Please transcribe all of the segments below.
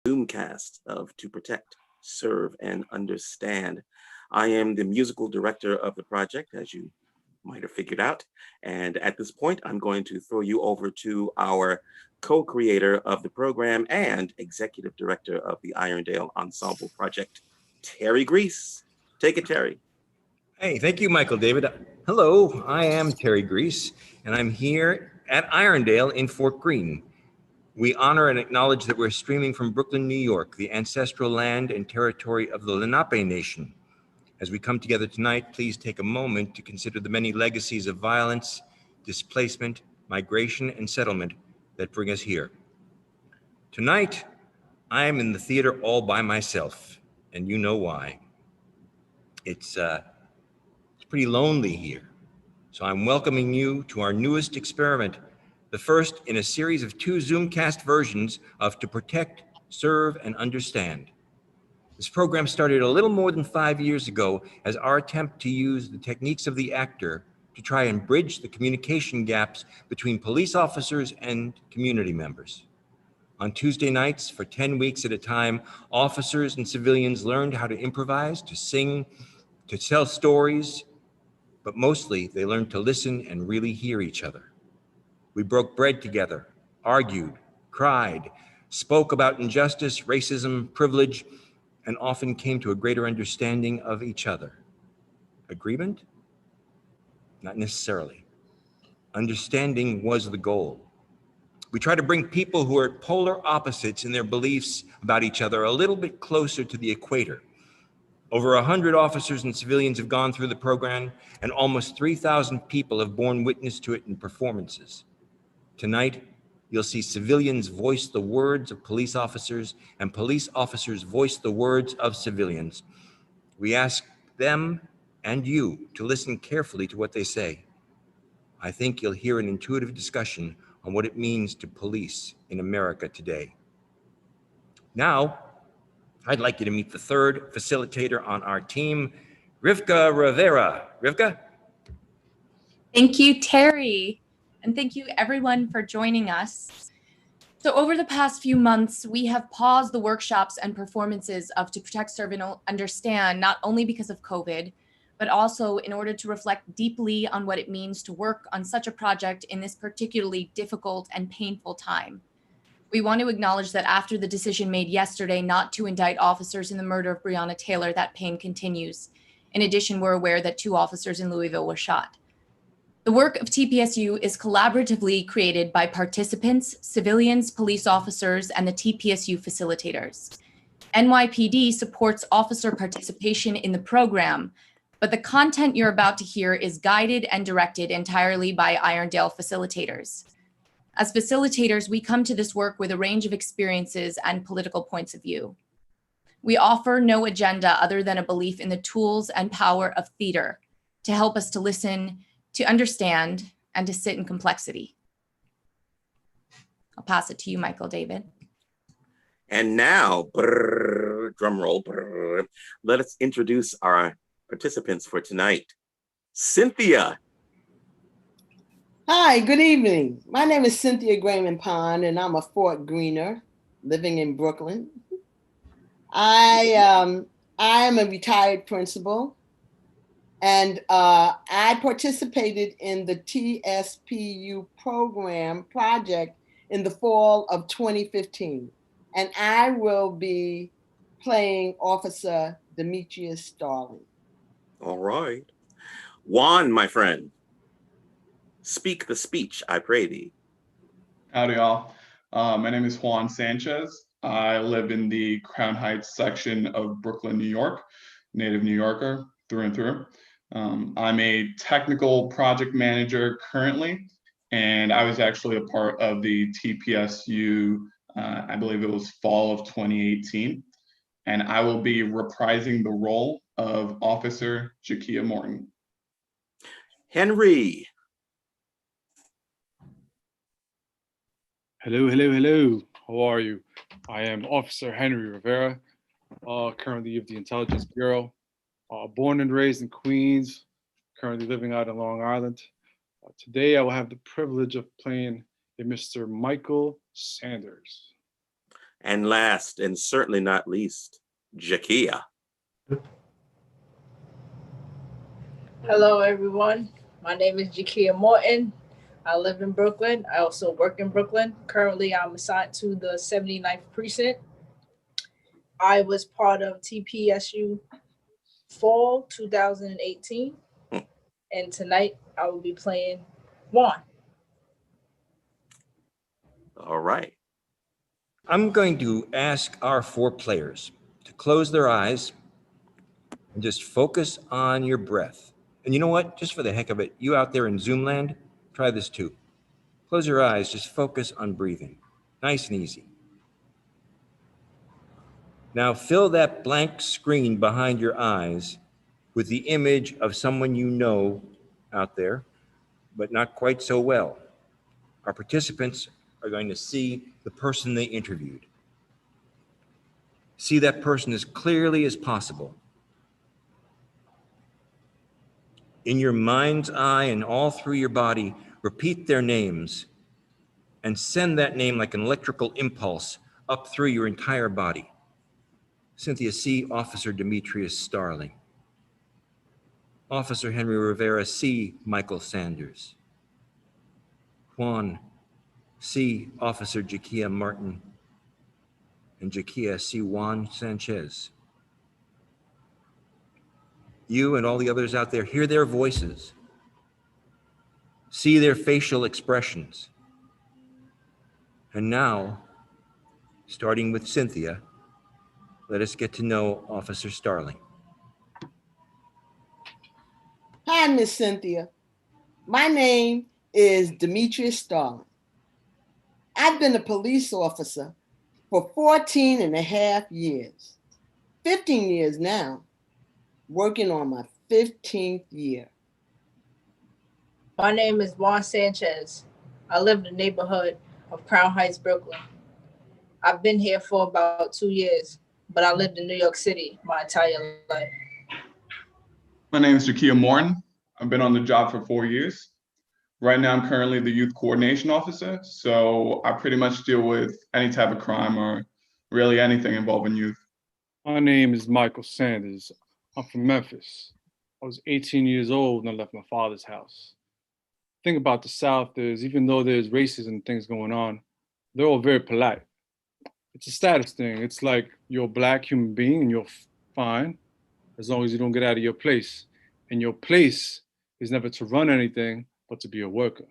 Zoomcast of To Protect, Serve, and Understand. I am the musical director of the project, as you might have figured out. And at this point, I'm going to throw you over to our co-creator of the program and executive director of the Irondale Ensemble Project, Terry Greiss. Take it, Terry. Hey, thank you, Michael David. Hello, I am Terry Greiss, and I'm here at Irondale in Fort Greene. We honor and acknowledge that we're streaming from Brooklyn, New York, the ancestral land and territory of the Lenape Nation. As we come together tonight, please take a moment to consider the many legacies of violence, displacement, migration, and settlement that bring us here. Tonight, I am in the theater all by myself, and you know why. It's pretty lonely here. So I'm welcoming you to our newest experiment, the first in a series of 2 Zoomcast versions of To Protect, Serve, and Understand. This program started a little more than 5 years ago as our attempt to use the techniques of the actor to try and bridge the communication gaps between police officers and community members. On Tuesday nights, for 10 weeks at a time, officers and civilians learned how to improvise, to sing, to tell stories, but mostly they learned to listen and really hear each other. We broke bread together, argued, cried, spoke about injustice, racism, privilege, and often came to a greater understanding of each other. Agreement? Not necessarily. Understanding was the goal. We try to bring people who are polar opposites in their beliefs about each other a little bit closer to the equator. Over 100 officers and civilians have gone through the program, and almost 3,000 people have borne witness to it in performances. Tonight, you'll see civilians voice the words of police officers, and police officers voice the words of civilians. We ask them and you to listen carefully to what they say. I think you'll hear an intuitive discussion on what it means to police in America today. Now, I'd like you to meet the third facilitator on our team, Rivka Rivera. Rivka? Thank you, Terry. And thank you everyone for joining us. So over the past few months, we have paused the workshops and performances of To Protect, Serve, and Understand, not only because of COVID, but also in order to reflect deeply on what it means to work on such a project in this particularly difficult and painful time. We want to acknowledge that after the decision made yesterday not to indict officers in the murder of Breonna Taylor, that pain continues. In addition, we're aware that 2 officers in Louisville were shot. The work of TPSU is collaboratively created by participants, civilians, police officers, and the TPSU facilitators. NYPD supports officer participation in the program, but the content you're about to hear is guided and directed entirely by Irondale facilitators. As facilitators, we come to this work with a range of experiences and political points of view. We offer no agenda other than a belief in the tools and power of theater to help us to listen, to understand, and to sit in complexity. I'll pass it to you, Michael David. And now, drum roll, let us introduce our participants for tonight. Cynthia. Hi, good evening. My name is Cynthia Grayman Pond, and I'm a Fort Greener living in Brooklyn. I am a retired principal, and I participated in the TPSU program project in the fall of 2015, and I will be playing Officer Demetrius Starling. All right. Juan, my friend. Speak the speech, I pray thee. Howdy, y'all. My name is Juan Sanchez. I live in the Crown Heights section of Brooklyn, New York, native New Yorker through and through. I'm a technical project manager currently, and I was actually a part of the TPSU, I believe it was fall of 2018, and I will be reprising the role of Officer Jakia Morton. Henry. Hello. How are you? I am Officer Henry Rivera, currently of the Intelligence Bureau. Born and raised in Queens, currently living out in Long Island. Today, I will have the privilege of playing a Mr. Michael Sanders. And last and certainly not least, Jakia. Hello, everyone. My name is Jakia Morton. I live in Brooklyn. I also work in Brooklyn. Currently, I'm assigned to the 79th precinct. I was part of TPSU Fall 2018. And tonight, I will be playing Juan. All right. I'm going to ask our 4 players to close their eyes and just focus on your breath. And you know what? Just for the heck of it, you out there in Zoom land, try this too. Close your eyes, just focus on breathing. Nice and easy. Now fill that blank screen behind your eyes with the image of someone you know out there, but not quite so well. Our participants are going to see the person they interviewed. See that person as clearly as possible. In your mind's eye and all through your body, repeat their names and send that name like an electrical impulse up through your entire body. Cynthia, see Officer Demetrius Starling. Officer Henry Rivera, see Michael Sanders. Juan, see Officer Jakia Martin. And Jakia, see Juan Sanchez. You and all the others out there, hear their voices. See their facial expressions. And now, starting with Cynthia, let us get to know Officer Starling. Hi, Miss Cynthia. My name is Demetrius Starling. I've been a police officer for 14 and a half years, 15 years now, working on my 15th year. My name is Juan Sanchez. I live in the neighborhood of Crown Heights, Brooklyn. I've been here for about 2 years, but I lived in New York City my entire life. My name is Jakia Morton. I've been on the job for 4 years. Right now, I'm currently the youth coordination officer, so I pretty much deal with any type of crime or really anything involving youth. My name is Michael Sanders. I'm from Memphis. I was 18 years old when I left my father's house. The thing about the South is, even though there's racism and things going on, they're all very polite. It's a status thing. It's like you're a Black human being and you're fine as long as you don't get out of your place. And your place is never to run anything, but to be a worker.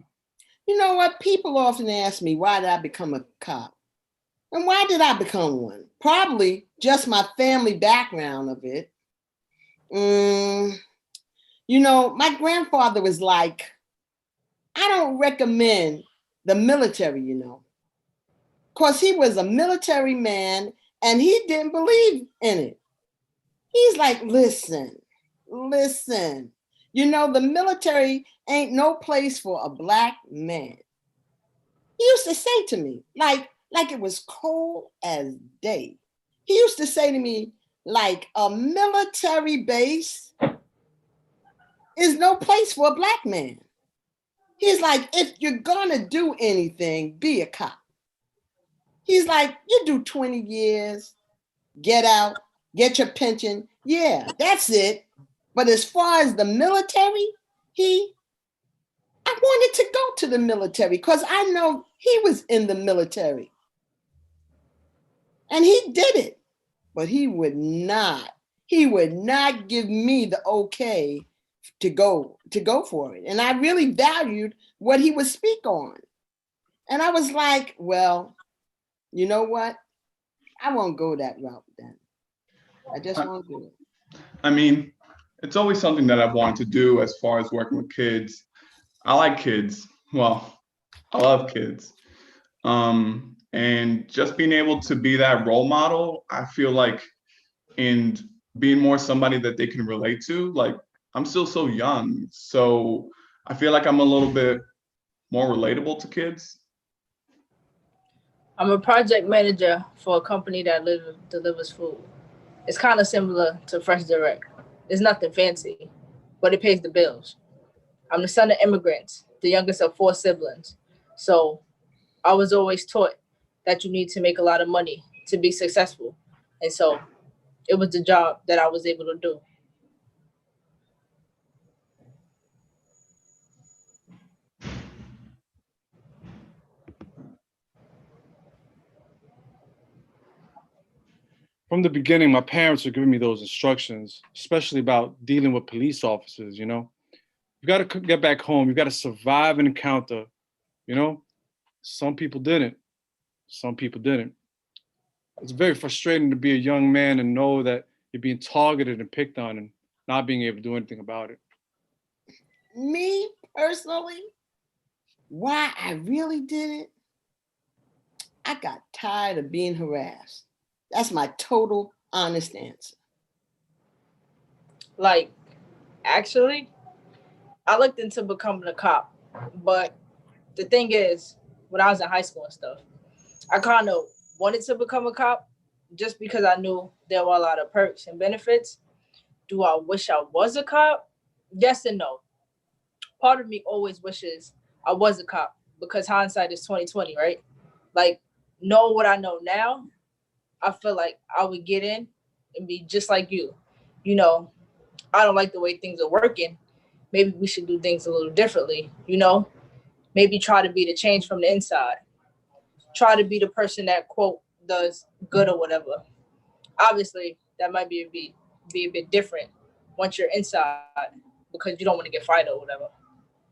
You know what? People often ask me, why did I become a cop? And why did I become one? Probably just my family background of it. You know, my grandfather was like, I don't recommend the military, you know, because he was a military man and he didn't believe in it. He's like, listen, you know, the military ain't no place for a Black man. He used to say to me, like it was cold as day. He used to say to me, like, a military base is no place for a Black man. He's like, if you're gonna do anything, be a cop. He's like, you do 20 years, get out, get your pension. Yeah, that's it. But as far as the military, I wanted to go to the military because I know he was in the military. And he did it, but he would not give me the okay to go for it. And I really valued what he would speak on. And I was like, well, you know what? I won't go that route then. I just won't do it. I mean, it's always something that I've wanted to do as far as working with kids. I like kids. Well, I love kids. And just being able to be that role model, I feel like, and being more somebody that they can relate to, like, I'm still so young. So I feel like I'm a little bit more relatable to kids. I'm a project manager for a company that delivers food. It's kind of similar to Fresh Direct. It's nothing fancy, but it pays the bills. I'm the son of immigrants, the youngest of 4 siblings. So I was always taught that you need to make a lot of money to be successful. And so it was the job that I was able to do. From the beginning, my parents were giving me those instructions, especially about dealing with police officers, you know. You got to get back home. You got to survive an encounter, you know. Some people didn't. Some people didn't. It's very frustrating to be a young man and know that you're being targeted and picked on and not being able to do anything about it. Me personally, why I really did it, I got tired of being harassed. That's my total honest answer. Like, actually, I looked into becoming a cop, but the thing is, when I was in high school and stuff, I kind of wanted to become a cop just because I knew there were a lot of perks and benefits. Do I wish I was a cop? Yes and no. Part of me always wishes I was a cop because hindsight is 2020, right? Like, know what I know now, I feel like I would get in and be just like you. You know, I don't like the way things are working. Maybe we should do things a little differently, you know? Maybe try to be the change from the inside. Try to be the person that, quote, does good or whatever. Obviously, that might be a bit different once you're inside because you don't want to get fired or whatever.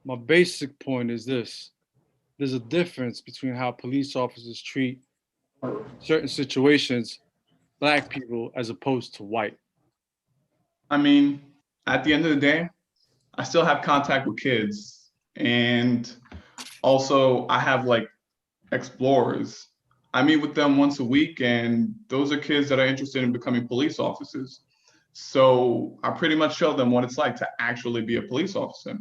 My basic point is this. There's a difference between how police officers treat certain situations, black people as opposed to white. I mean, at the end of the day, I still have contact with kids. And also, I have like explorers. I meet with them once a week, and those are kids that are interested in becoming police officers. So I pretty much show them what it's like to actually be a police officer.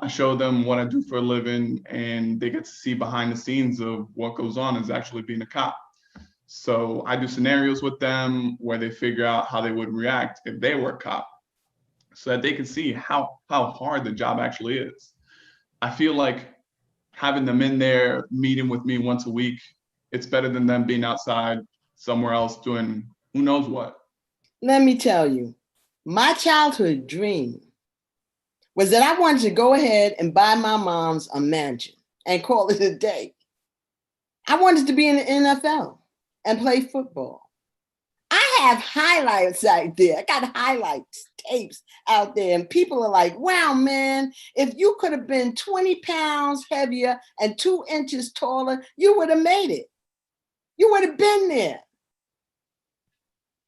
I show them what I do for a living, and they get to see behind the scenes of what goes on as actually being a cop. So I do scenarios with them where they figure out how they would react if they were a cop, so that they can see how hard the job actually is. I feel like having them in there meeting with me once a week, it's better than them being outside somewhere else doing who knows what. Let me tell you, my childhood dream was that I wanted to go ahead and buy my mom's a mansion and call it a day. I wanted to be in the NFL and play football. I have highlights out there. I got highlights, tapes out there, and people are like, wow, man, if you could have been 20 pounds heavier and 2 inches taller, you would have made it. You would have been there.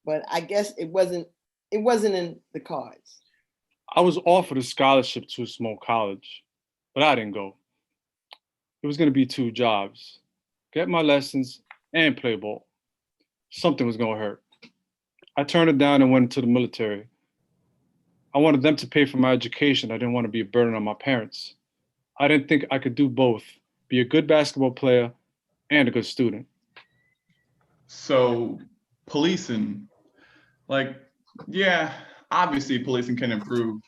But I guess it wasn't in the cards. I was offered a scholarship to a small college, but I didn't go. It was going to be 2 jobs, get my lessons and play ball. Something was going to hurt. I turned it down and went into the military. I wanted them to pay for my education. I didn't want to be a burden on my parents. I didn't think I could do both, be a good basketball player and a good student. So policing, like, yeah, obviously policing can improve.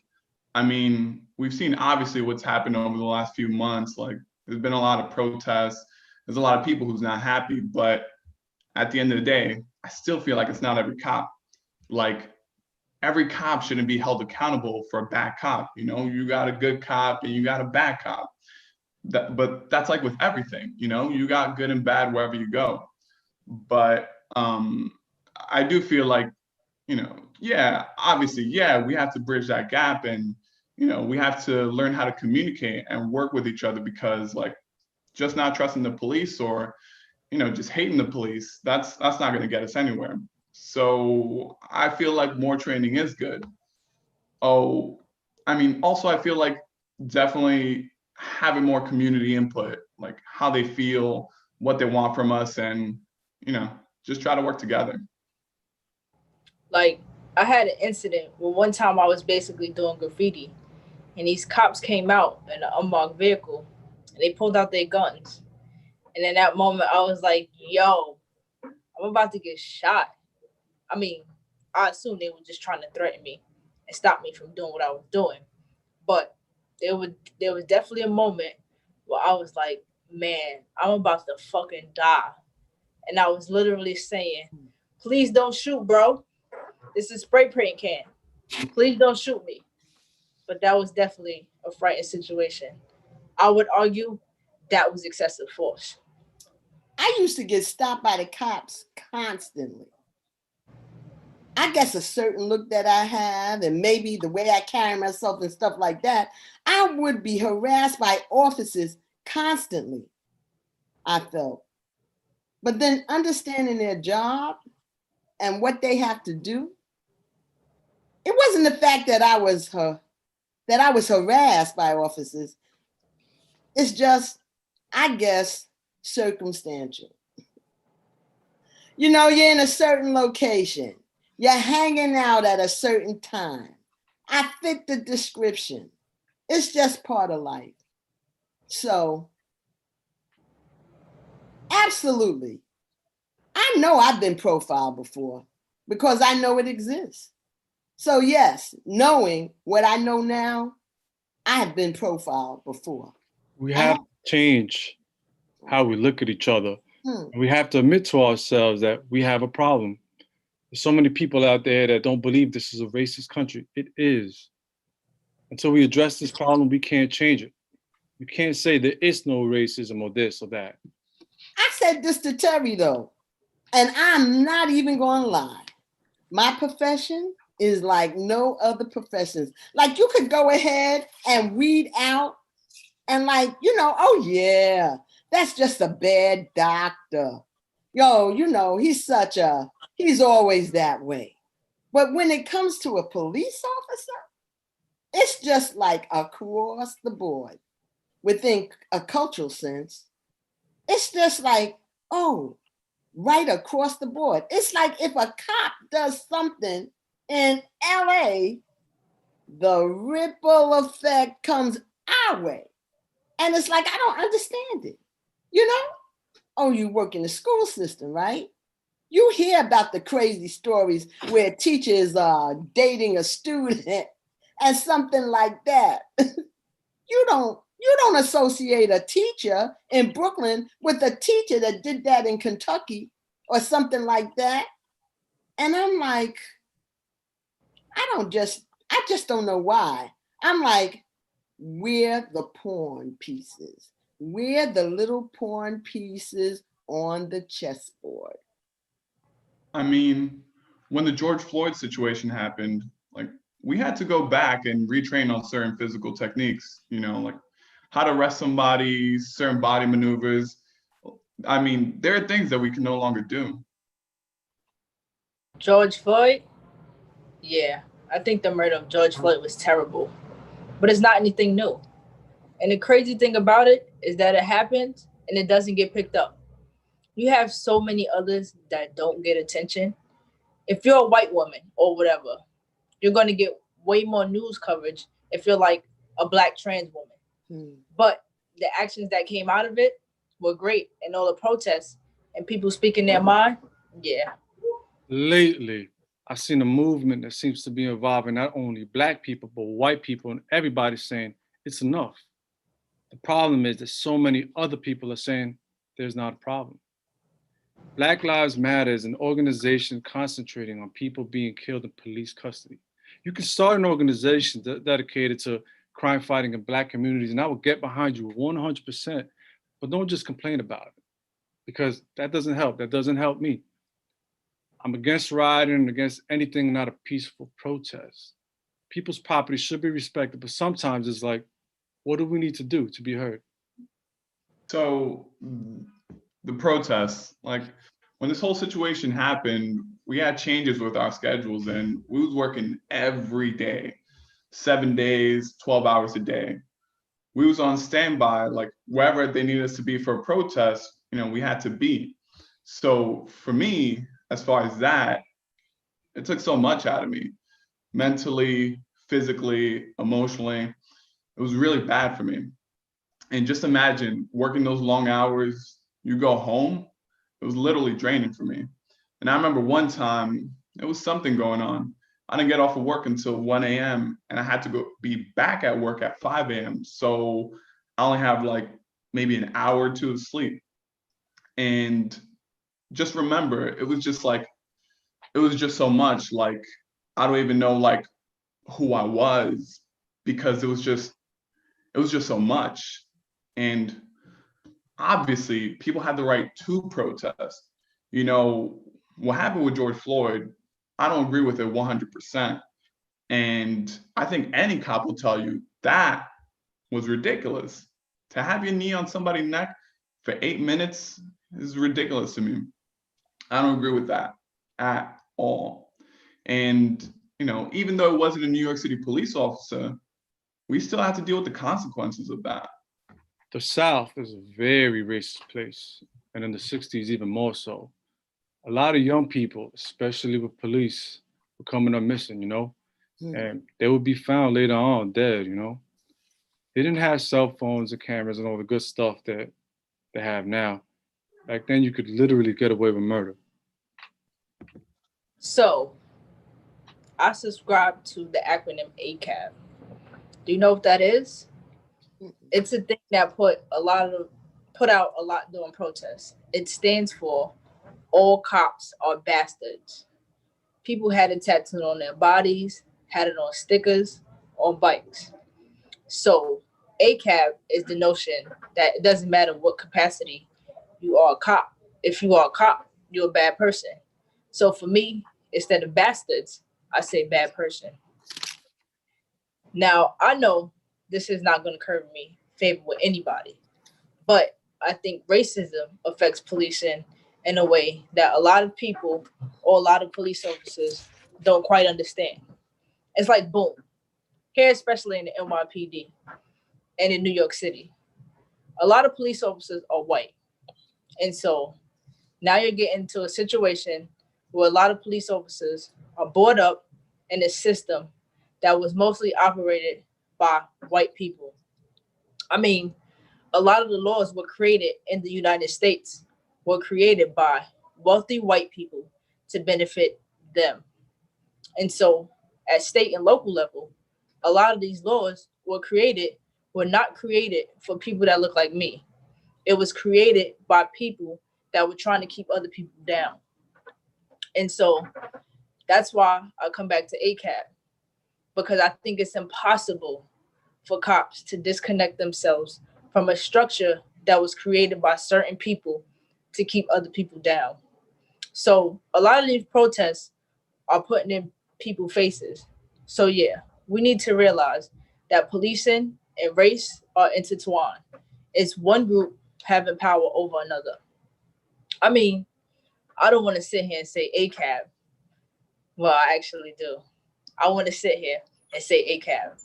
I mean, we've seen obviously what's happened over the last few months. Like, there's been a lot of protests. There's a lot of people who's not happy, but at the end of the day, I still feel like it's not every cop. Like, every cop shouldn't be held accountable for a bad cop. You know, you got a good cop and you got a bad cop. But that's like with everything, you know, you got good and bad wherever you go. But I do feel like, you know, yeah, obviously, yeah, we have to bridge that gap, and, you know, we have to learn how to communicate and work with each other, because like just not trusting the police, or, you know, just hating the police, that's not going to get us anywhere. So I feel like more training is good. Oh, I mean, also I feel like definitely having more community input, like how they feel, what they want from us, and, you know, just try to work together. Like, I had an incident where one time I was basically doing graffiti, and these cops came out in an unmarked vehicle, and they pulled out their guns. And in that moment, I was like, yo, I'm about to get shot. I mean, I assumed they were just trying to threaten me and stop me from doing what I was doing. But there was definitely a moment where I was like, man, I'm about to fucking die. and I was literally saying, please don't shoot, bro. This is spray paint can. Please don't shoot me. But that was definitely a frightening situation. I would argue that was excessive force. I used to get stopped by the cops constantly. I guess a certain look that I have and maybe the way I carry myself and stuff like that, I would be harassed by officers constantly, I felt. But then understanding their job and what they have to do, it wasn't the fact that I was harassed by officers. It's just, I guess, circumstantial. You know, you're in a certain location. You're hanging out at a certain time. I fit the description. It's just part of life. So, absolutely. I know I've been profiled before because I know it exists. So yes, knowing what I know now, I have been profiled before. We have to change how we look at each other. We have to admit to ourselves that we have a problem. There's so many people out there that don't believe this is a racist country. It is. Until we address this problem, we can't change it. You can't say there is no racism or this or that. I said this to Terry though, and I'm not even going to lie. My profession is like no other professions. Like you could go ahead and weed out and like, you know, oh yeah, that's just a bad doctor. Yo, you know, he's always that way. But when it comes to a police officer, it's just like across the board. Within a cultural sense, it's just like, oh, right across the board. It's like if a cop does something in LA, the ripple effect comes our way. And it's like, I don't understand it. You know? Oh, you work in the school system, right? You hear about the crazy stories where teachers are dating a student and something like that. You don't associate a teacher in Brooklyn with a teacher that did that in Kentucky or something like that. And I'm like, I just don't know why. I'm like, we're the pawn pieces. We're the little pawn pieces on the chessboard. I mean, when the George Floyd situation happened, like we had to go back and retrain on certain physical techniques, you know, like how to arrest somebody, certain body maneuvers. I mean, there are things that we can no longer do. George Floyd? Yeah, I think the murder of George Floyd was terrible, but it's not anything new. And the crazy thing about it is that it happens and it doesn't get picked up. You have so many others that don't get attention. If you're a white woman or whatever, you're going to get way more news coverage if you're like a black trans woman. But the actions that came out of it were great, and all the protests and people speaking their mind, yeah. Lately, I've seen a movement that seems to be involving not only black people, but white people, and everybody saying it's enough. The problem is that so many other people are saying there's not a problem. Black Lives Matter is an organization concentrating on people being killed in police custody. You can start an organization dedicated to crime fighting in black communities, and I will get behind you 100%, but don't just complain about it, because that doesn't help. That doesn't help me. I'm against rioting and against anything not a peaceful protest. People's property should be respected, but sometimes it's like, what do we need to do to be heard? So the protests, like when this whole situation happened, we had changes with our schedules and we was working every day, 7 days, 12 hours a day. We was on standby, like wherever they needed us to be for a protest, you know, we had to be. So for me, as far as that, it took so much out of me, mentally, physically, emotionally. It was really bad for me. And just imagine working those long hours, you go home, it was literally draining for me. And I remember one time, there was something going on. I didn't get off of work until 1 a.m. and I had to be back at work at 5 a.m. So I only have like maybe an hour or two of sleep. And just remember, it was just so much. Like, I don't even know like who I was, because it was just so much. And obviously people had the right to protest. You know, what happened with George Floyd, I don't agree with it 100%. And I think any cop will tell you that was ridiculous. To have your knee on somebody's neck for 8 minutes is ridiculous to me. I don't agree with that at all. And, you know, even though it wasn't a New York City police officer, we still have to deal with the consequences of that. The South is a very racist place, and in the 60s, even more so. A lot of young people, especially with police, were coming up missing, you know, and they would be found later on dead, you know. They didn't have cell phones and cameras and all the good stuff that they have now. Back then, you could literally get away with murder. So, I subscribe to the acronym ACAB. Do you know what that is? It's a thing that put out a lot during protests. It stands for all cops are bastards. People had it tattooed on their bodies, had it on stickers, on bikes. So ACAB is the notion that it doesn't matter what capacity you are a cop. If you are a cop, you're a bad person. So for me, instead of bastards, I say bad person. Now, I know this is not going to curb me favor with anybody, but I think racism affects policing in a way that a lot of people or a lot of police officers don't quite understand. It's like, boom, here, especially in the NYPD and in New York City, a lot of police officers are white. And so now you're getting to a situation where a lot of police officers are brought up in a system that was mostly operated by white people. I mean, a lot of the laws were created in the United States, were created by wealthy white people to benefit them. And so at state and local level, a lot of these laws were not created for people that look like me. It was created by people that were trying to keep other people down. And so that's why I come back to ACAB, because I think it's impossible for cops to disconnect themselves from a structure that was created by certain people to keep other people down. So a lot of these protests are putting in people's faces. So yeah, we need to realize that policing and race are intertwined. It's one group having power over another. I mean, I don't want to sit here and say ACAB. Well, I actually do. I want to sit here and say ACAB.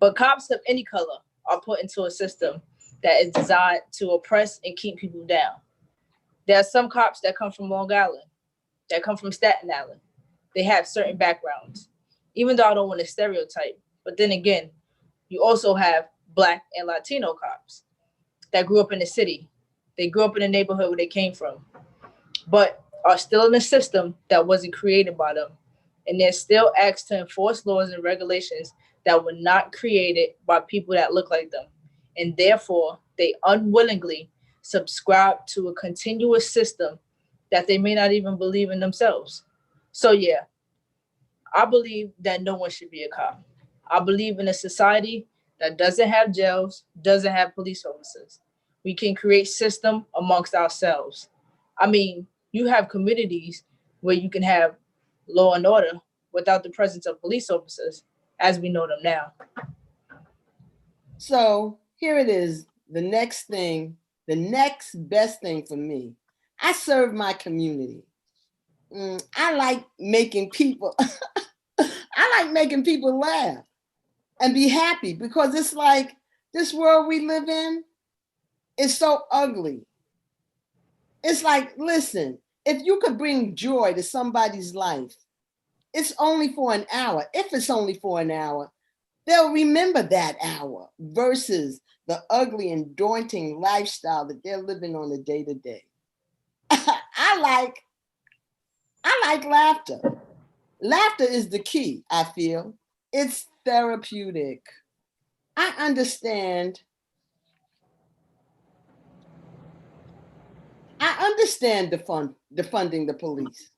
But cops of any color are put into a system that is designed to oppress and keep people down. There are some cops that come from Long Island, that come from Staten Island. They have certain backgrounds, even though I don't want to stereotype. But then again, you also have Black and Latino cops that grew up in the city. They grew up in the neighborhood where they came from, but are still in a system that wasn't created by them. And they're still asked to enforce laws and regulations that were not created by people that look like them. And therefore, they unwillingly subscribe to a continuous system that they may not even believe in themselves. So yeah, I believe that no one should be a cop. I believe in a society that doesn't have jails, doesn't have police officers. We can create system amongst ourselves. I mean, you have communities where you can have law and order without the presence of police officers, as we know them now. So here it is. The next best thing for me. I serve my community. I like making people, I like making people laugh and be happy, because it's like this world we live in is so ugly. It's like, listen, if you could bring joy to somebody's life, it's only for an hour. If it's only for an hour, they'll remember that hour versus the ugly and daunting lifestyle that they're living on a day-to-day. I like laughter. Laughter is the key, I feel. It's therapeutic. I understand understand defunding the police.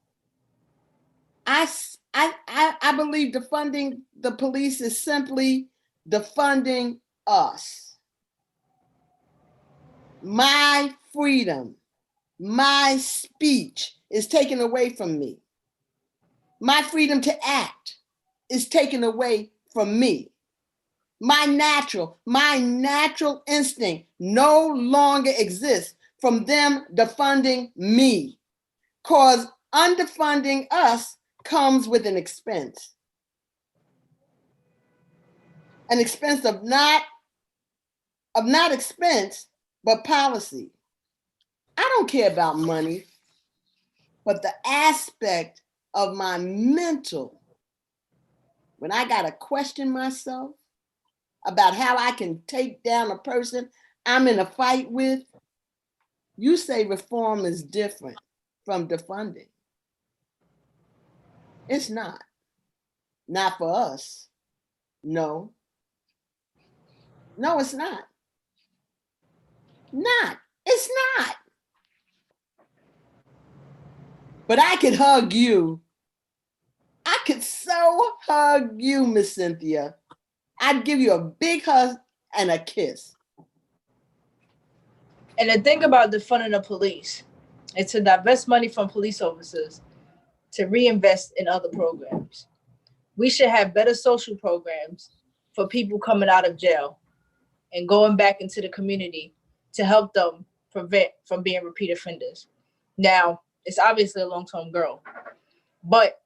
I believe defunding the police is simply defunding us. My freedom, my speech is taken away from me. My freedom to act is taken away from me. My natural instinct no longer exists from them defunding me, because underfunding us comes with an expense. An expense of not expense, but policy. I don't care about money, but the aspect of my mental, when I gotta question myself about how I can take down a person I'm in a fight with, you say reform is different from defunding. It's not. Not for us. No. No, it's not. It's not. But I could hug you. I could so hug you, Miss Cynthia. I'd give you a big hug and a kiss. And the thing about defunding the police, it's to divest money from police officers to reinvest in other programs. We should have better social programs for people coming out of jail and going back into the community to help them prevent from being repeat offenders. Now, it's obviously a long-term goal, but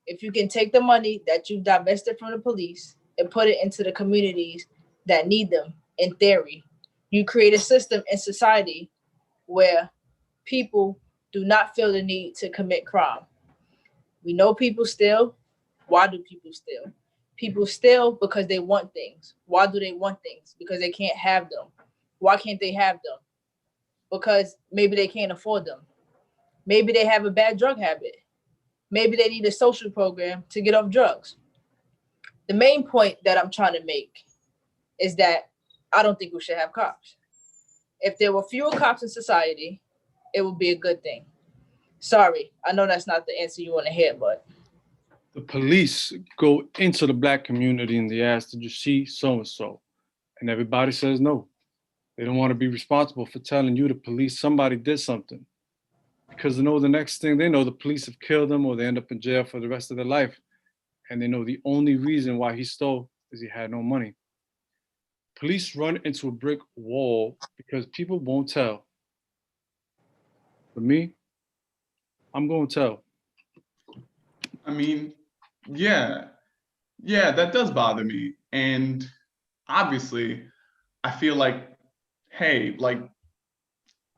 if you can take the money that you divested from the police and put it into the communities that need them, in theory, you create a system in society where people do not feel the need to commit crime. We know people steal. Why do people steal? People steal because they want things. Why do they want things? Because they can't have them. Why can't they have them? Because maybe they can't afford them. Maybe they have a bad drug habit. Maybe they need a social program to get off drugs. The main point that I'm trying to make is that I don't think we should have cops. If there were fewer cops in society, it would be a good thing. Sorry, I know that's not the answer you want to hear, but The police go into the Black community and they ask, did you see so-and-so? And everybody says no. They don't want to be responsible for telling you, the police, somebody did something. Because they know the next thing they know, the police have killed them or they end up in jail for the rest of their life. And they know the only reason why he stole is he had no money. Police run into a brick wall because people won't tell. For me, I'm going to tell. I mean, yeah, that does bother me. And obviously, I feel like, hey, like,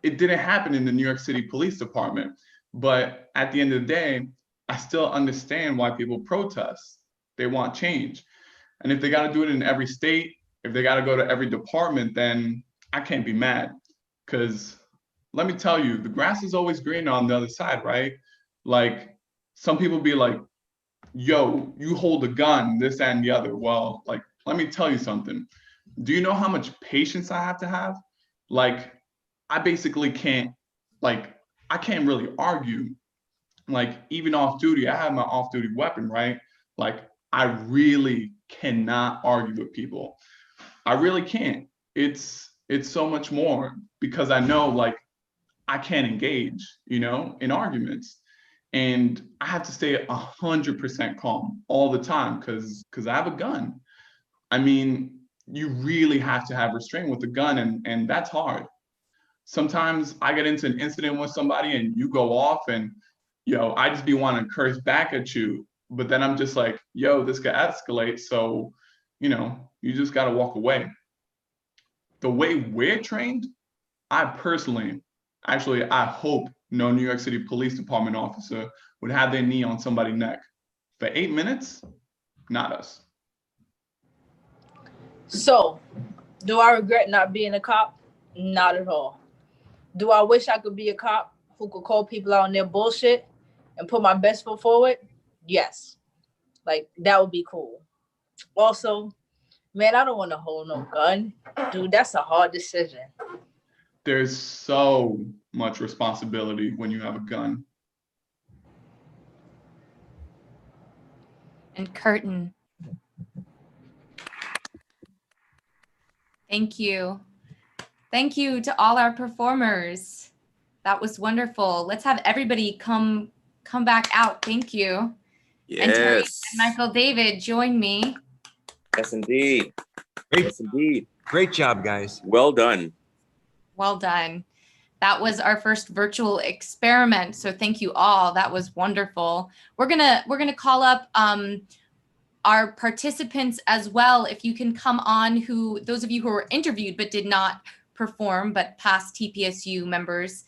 it didn't happen in the New York City Police Department. But at the end of the day, I still understand why people protest. They want change. And if they got to do it in every state, if they got to go to every department, then I can't be mad. Because let me tell you, the grass is always greener on the other side, right? Like, some people be like, yo, you hold a gun, this, that, and the other. Well, like, let me tell you something. Do you know how much patience I have to have? Like, I basically can't, like, I can't really argue. Like, even off duty, I have my off-duty weapon, right? Like, I really cannot argue with people. I really can't. It's so much more because I know, like, I can't engage, you know, in arguments. And I have to stay 100% calm all the time because I have a gun. I mean, you really have to have restraint with a gun, and that's hard. Sometimes I get into an incident with somebody and you go off and, yo, I just be wanting to curse back at you. But then I'm just like, yo, this could escalate. So, you know, you just got to walk away. The way we're trained, I personally, actually, I hope no New York City Police Department officer would have their knee on somebody's neck. For 8 minutes, not us. So, do I regret not being a cop? Not at all. Do I wish I could be a cop who could call people out on their bullshit and put my best foot forward? Yes. Like, that would be cool. Also, man, I don't want to hold no gun. Dude, that's a hard decision. there's so much responsibility when you have a gun. And Curtin. Thank you. Thank you to all our performers. That was wonderful. Let's have everybody come back out. Thank you. And Terry Yes. and Michael David, join me. Yes, indeed. Great, Yes, indeed. great job, guys. Well done. Well done. That was our first virtual experiment. So thank you all. That was wonderful. We're gonna call up our participants as well. If you can come on, those of you who were interviewed but did not perform, but past TPSU members.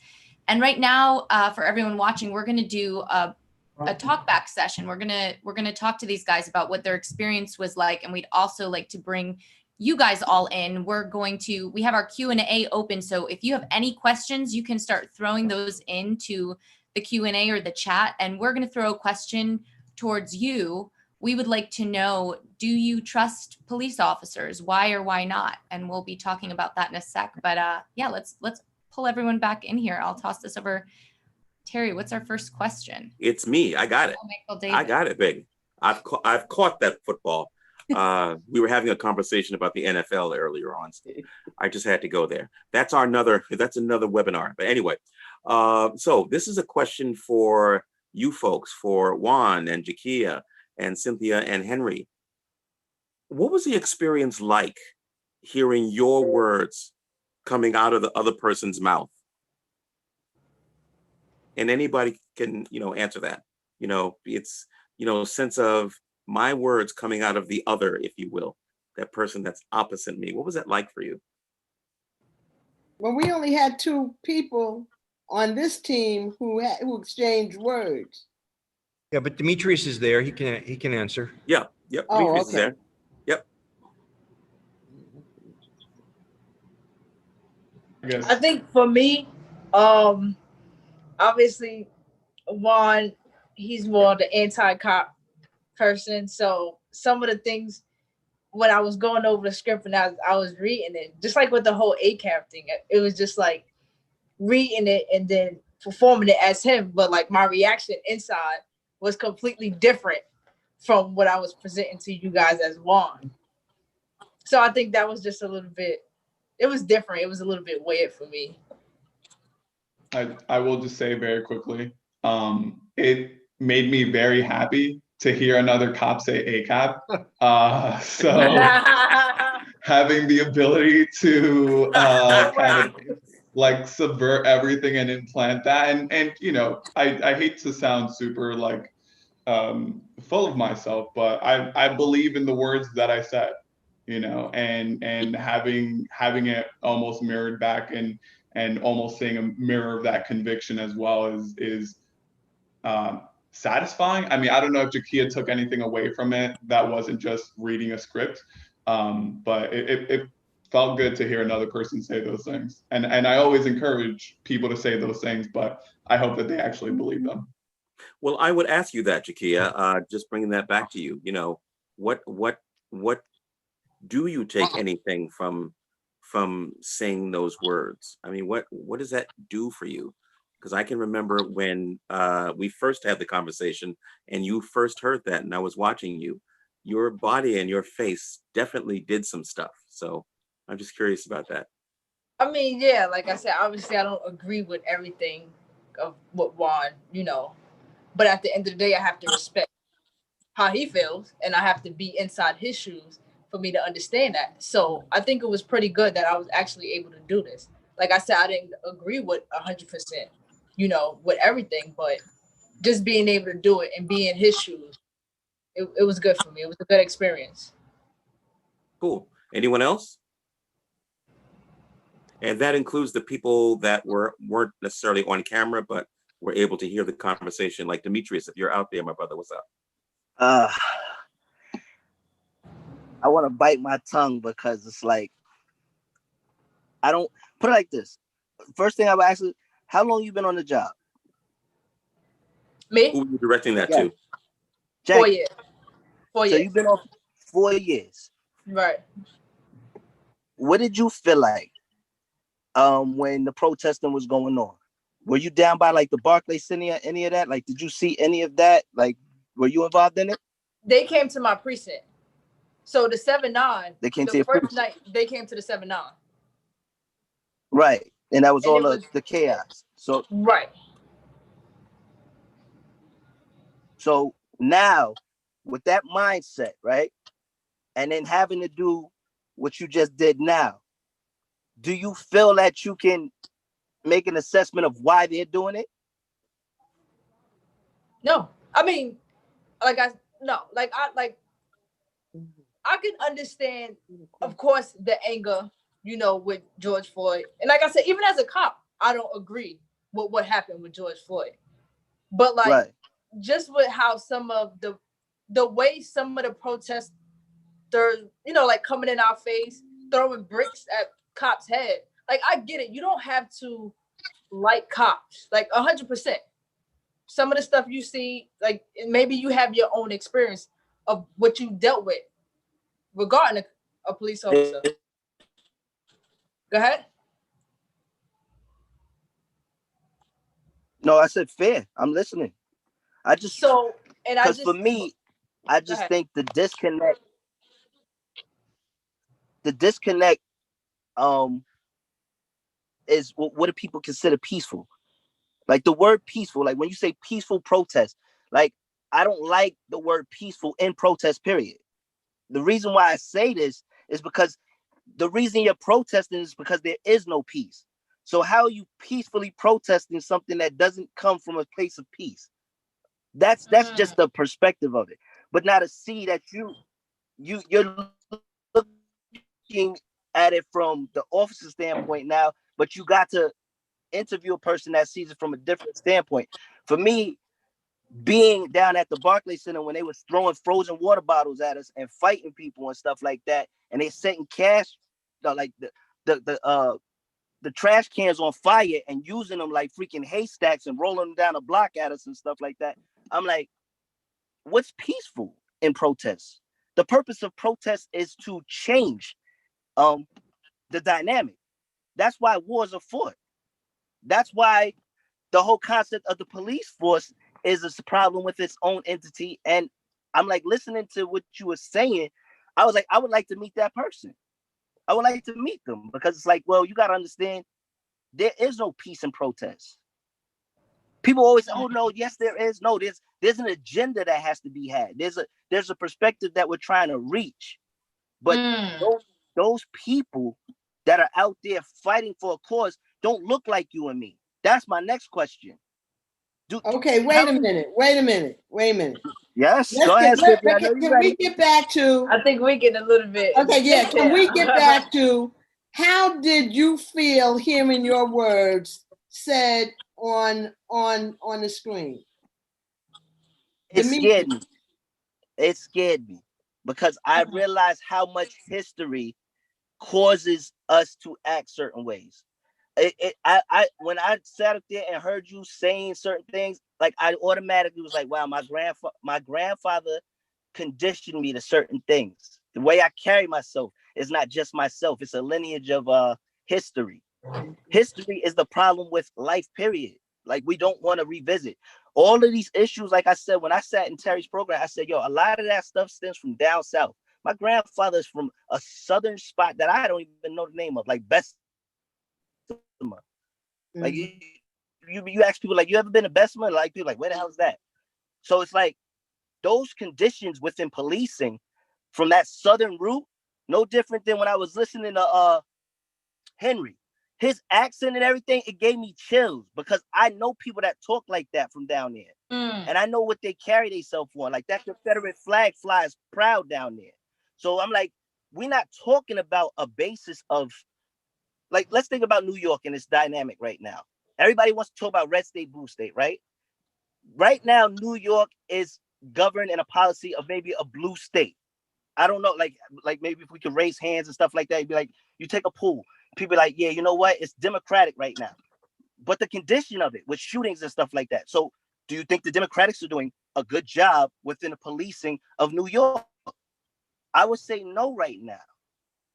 And right now, for everyone watching, we're gonna do a talkback session. We're gonna talk to these guys about what their experience was like, and we'd also like to bring you guys all in. We have our Q&A open, so if you have any questions, you can start throwing those into the Q&A or the chat, and we're gonna throw a question towards you. We would like to know, do you trust police officers? Why or why not? And we'll be talking about that in a sec. But yeah, let's pull everyone back in here. I'll toss this over. Terry, what's our first question? It's me. I got it. Michael David. I got it, big. I've caught that football. We were having a conversation about the NFL earlier on. So I just had to go there. That's another webinar. But anyway, so this is a question for you folks, for Juan and Jakia and Cynthia and Henry. What was the experience like hearing your words coming out of the other person's mouth? And anybody can, answer that. It's, sense of my words coming out of the other, if you will, that person that's opposite me. What was that like for you? Well, we only had 2 people on this team who exchanged words. Yeah, but Demetrius is there. He can answer. Yeah. Yep. Oh, Demetrius is okay. there. Yep. I guess. I think for me, obviously, Juan, he's more the anti-cop person. So some of the things when I was going over the script and I was reading it, just like with the whole ACAB thing, it was just like reading it and then performing it as him. But like my reaction inside was completely different from what I was presenting to you guys as Juan. So I think that was just a little bit, it was different. It was a little bit weird for me. I will just say very quickly, it made me very happy to hear another cop say ACAB. So having the ability to kind of like subvert everything and implant that, and I hate to sound super like full of myself, but I believe in the words that I said, and having it almost mirrored back and almost seeing a mirror of that conviction as well is satisfying. I mean, I don't know if Jakia took anything away from it that wasn't just reading a script, but it felt good to hear another person say those things. And I always encourage people to say those things, but I hope that they actually believe them. Well, I would ask you that, Jakia, just bringing that back to you, what do you take anything from saying those words? I mean, what does that do for you? Because I can remember when we first had the conversation and you first heard that and I was watching you, your body and your face definitely did some stuff. So I'm just curious about that. I mean, yeah, like I said, obviously I don't agree with everything of what Juan, but at the end of the day, I have to respect how he feels and I have to be inside his shoes for me to understand that. So I think it was pretty good that I was actually able to do this. Like I said, I didn't agree with 100%, with everything, but just being able to do it and be in his shoes, it was good for me. It was a good experience. Cool. Anyone else? And that includes the people that weren't necessarily on camera, but were able to hear the conversation. Like Demetrius, if you're out there, my brother, what's up? I want to bite my tongue because it's like, I don't put it like this. First thing I would ask is, how long you been on the job? Me? Who were you directing that Yeah. to? Jack, 4 years. 4 so years. you've been on 4 years. Right. What did you feel like when the protesting was going on? Were you down by like the Barclays Center, any of that? Like, did you see any of that? Like, were you involved in it? They came to my precinct. So the 7-9, They came to the your first precinct. night they came to the 7-9. Right. And that was And all it was the chaos. right. So now with that mindset, right? And then having to do what you just did now, do you feel that you can make an assessment of why they're doing it? No. I mean, like I can understand, of course, the anger, with George Floyd. And like I said, even as a cop, I don't agree with what happened with George Floyd. But like, right. just with how some of the way some of the protesters, like coming in our face, throwing bricks at cops' head. Like, I get it. You don't have to like cops, like 100%. Some of the stuff you see, like maybe you have your own experience of what you dealt with regarding a police officer. Go ahead. No, I said fair. I'm listening. Because for me, I just think the disconnect is what do people consider peaceful? Like the word peaceful, like when you say peaceful protest, like I don't like the word peaceful in protest, period. The reason why I say this is because the reason you're protesting is because there is no peace. So how are you peacefully protesting something that doesn't come from a place of peace? That's just the perspective of it. But now to see that you're looking at it from the officer standpoint now, but you got to interview a person that sees it from a different standpoint. For me, being down at the Barclays Center when they was throwing frozen water bottles at us and fighting people and stuff like that, and they setting cash, like the trash cans on fire and using them like freaking haystacks and rolling them down a block at us and stuff like that. I'm like, what's peaceful in protest? The purpose of protest is to change the dynamic. That's why wars are fought. That's why the whole concept of the police force is a problem with its own entity. And I'm like, listening to what you were saying, I was like, I would like to meet that person. I would like to meet them because it's like, well, you got to understand, there is no peace in protest. People always say, oh no, yes, there is. No, there's an agenda that has to be had. There's a perspective that we're trying to reach. But those people that are out there fighting for a cause don't look like you and me. That's my next question. Okay, wait a minute. Yes, go ahead. Can we get back to? I think we get a little bit. Okay, yeah. Can we get back to how did you feel hearing your words said on the screen? It scared me. It scared me because I realized how much history causes us to act certain ways. I when I sat up there and heard you saying certain things, like I automatically was like, wow, my grandfather conditioned me to certain things. The way I carry myself is not just myself, it's a lineage of history. History is the problem with life, period. Like we don't want to revisit all of these issues. Like I said, when I sat in Terry's program, I said, yo, a lot of that stuff stems from down south. My grandfather is from a southern spot that I don't even know the name of, like Bessemer. Like you ask people, like, you ever been to Bessemer? Like people like, where the hell is that? So it's like those conditions within policing from that southern root, no different than when I was listening to Henry. His accent and everything, it gave me chills because I know people that talk like that from down there. And I know what they carry themselves on. Like that Confederate flag flies proud down there. So I'm like, we're not talking about a basis of, like, let's think about New York and its dynamic right now. Everybody wants to talk about red state, blue state, right? Right now, New York is governed in a policy of maybe a blue state. I don't know, like maybe if we could raise hands and stuff like that, it'd be like, you take a poll. People be like, yeah, you know what? It's democratic right now. But the condition of it with shootings and stuff like that. So do you think the Democrats are doing a good job within the policing of New York? I would say no right now.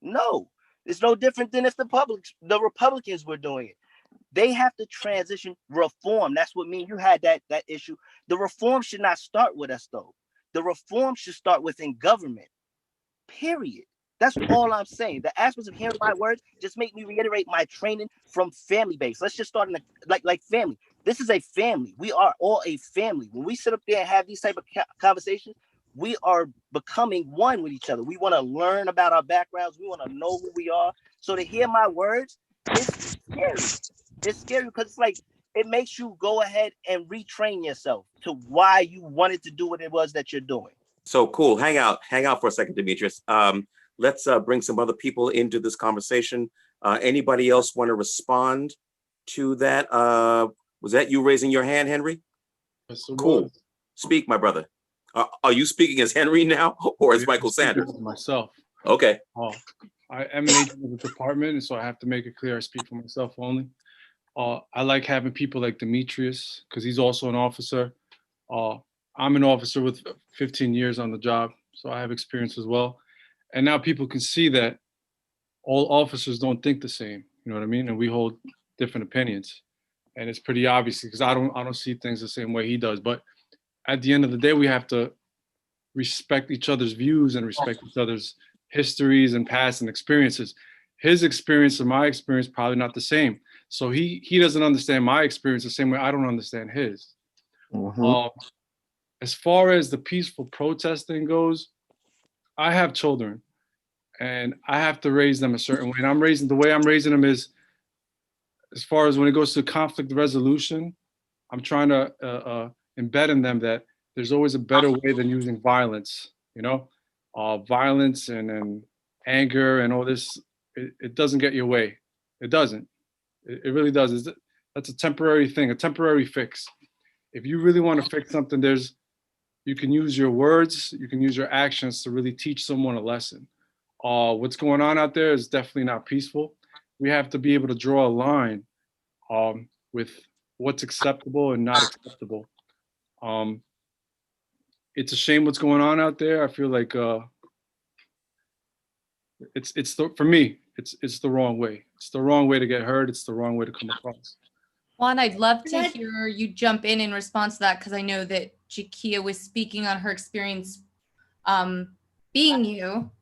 No, It's no different than if the Republicans were doing it. They have to transition reform. That's what you had that issue. The reform should not start with us, though. The reform should start within government, period. That's all I'm saying. The aspects of hearing my words just make me reiterate my training from family base. Let's just start in like family. This is a family. We are all a family. When we sit up there and have these type of conversations, we are becoming one with each other. We want to learn about our backgrounds. We want to know who we are. So to hear my words, it's scary. It's scary because it's like it makes you go ahead and retrain yourself to why you wanted to do what it was that you're doing. So cool. Hang out for a second, Demetrius. Let's bring some other people into this conversation. Anybody else want to respond to that? Was that you raising your hand, Henry? Yes, cool. Speak, my brother. Are you speaking as Henry now, or as Michael Sanders? Myself. Okay. I emanate from the department, and so I have to make it clear I speak for myself only. I like having people like Demetrius because he's also an officer. I'm an officer with 15 years on the job, so I have experience as well. And now people can see that all officers don't think the same. You know what I mean? And we hold different opinions, and it's pretty obvious because I don't see things the same way he does. But at the end of the day, we have to respect each other's views and respect each other's histories and past and experiences. His experience and my experience probably not the same. So he doesn't understand my experience the same way I don't understand his. As far as the peaceful protesting goes, I have children and I have to raise them a certain way. And the way I'm raising them is, as far as when it goes to conflict resolution, I'm trying to embed in them that there's always a better way than using violence, violence and anger and all this, it doesn't get your way. It doesn't. It really does. That's a temporary thing, a temporary fix. If you really want to fix something, you can use your words, you can use your actions to really teach someone a lesson. What's going on out there is definitely not peaceful. We have to be able to draw a line with what's acceptable and not acceptable. It's a shame what's going on out there. I feel like for me, it's the wrong way. It's the wrong way to get heard. It's the wrong way to come across. Juan, I'd love to hear you jump in response to that, because I know that Jakia was speaking on her experience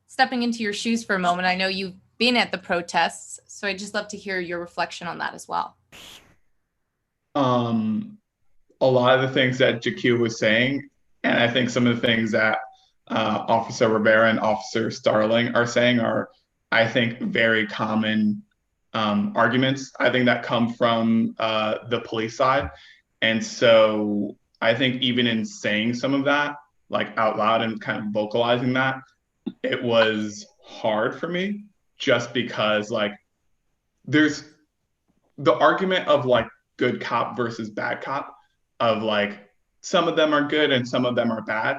stepping into your shoes for a moment. I know you've been at the protests, so I'd just love to hear your reflection on that as well. A lot of the things that Jakia was saying, and I think some of the things that Officer Rivera and Officer Starling are saying are, I think, very common arguments, I think, that come from the police side. And so I think even in saying some of that, like out loud and kind of vocalizing that, it was hard for me just because like there's the argument of like good cop versus bad cop, of like some of them are good and some of them are bad,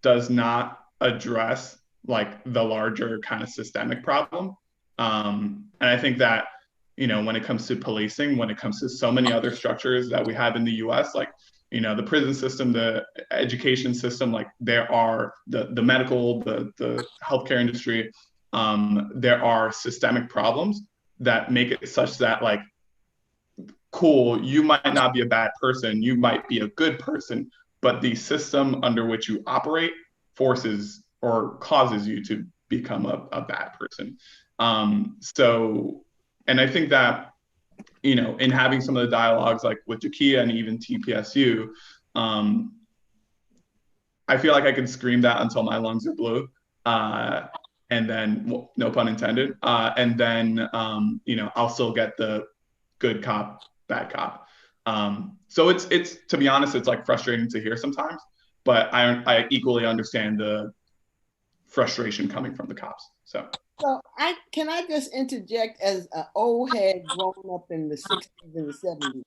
does not address like the larger kind of systemic problem. And I think that, when it comes to policing, when it comes to so many other structures that we have in the US, like, the prison system, the education system, like there are the medical, the healthcare industry, there are systemic problems that make it such that like, cool, you might not be a bad person, you might be a good person, but the system under which you operate forces or causes you to become a bad person. And I think that, in having some of the dialogues like with Jakia and even TPSU, I feel like I can scream that until my lungs are blue. And then, well, no pun intended. And then, I'll still get the good cop, bad cop. So it's to be honest, it's like frustrating to hear sometimes, but I equally understand the frustration coming from the cops. So can I just interject as an old head growing up in the 60s and the 70s?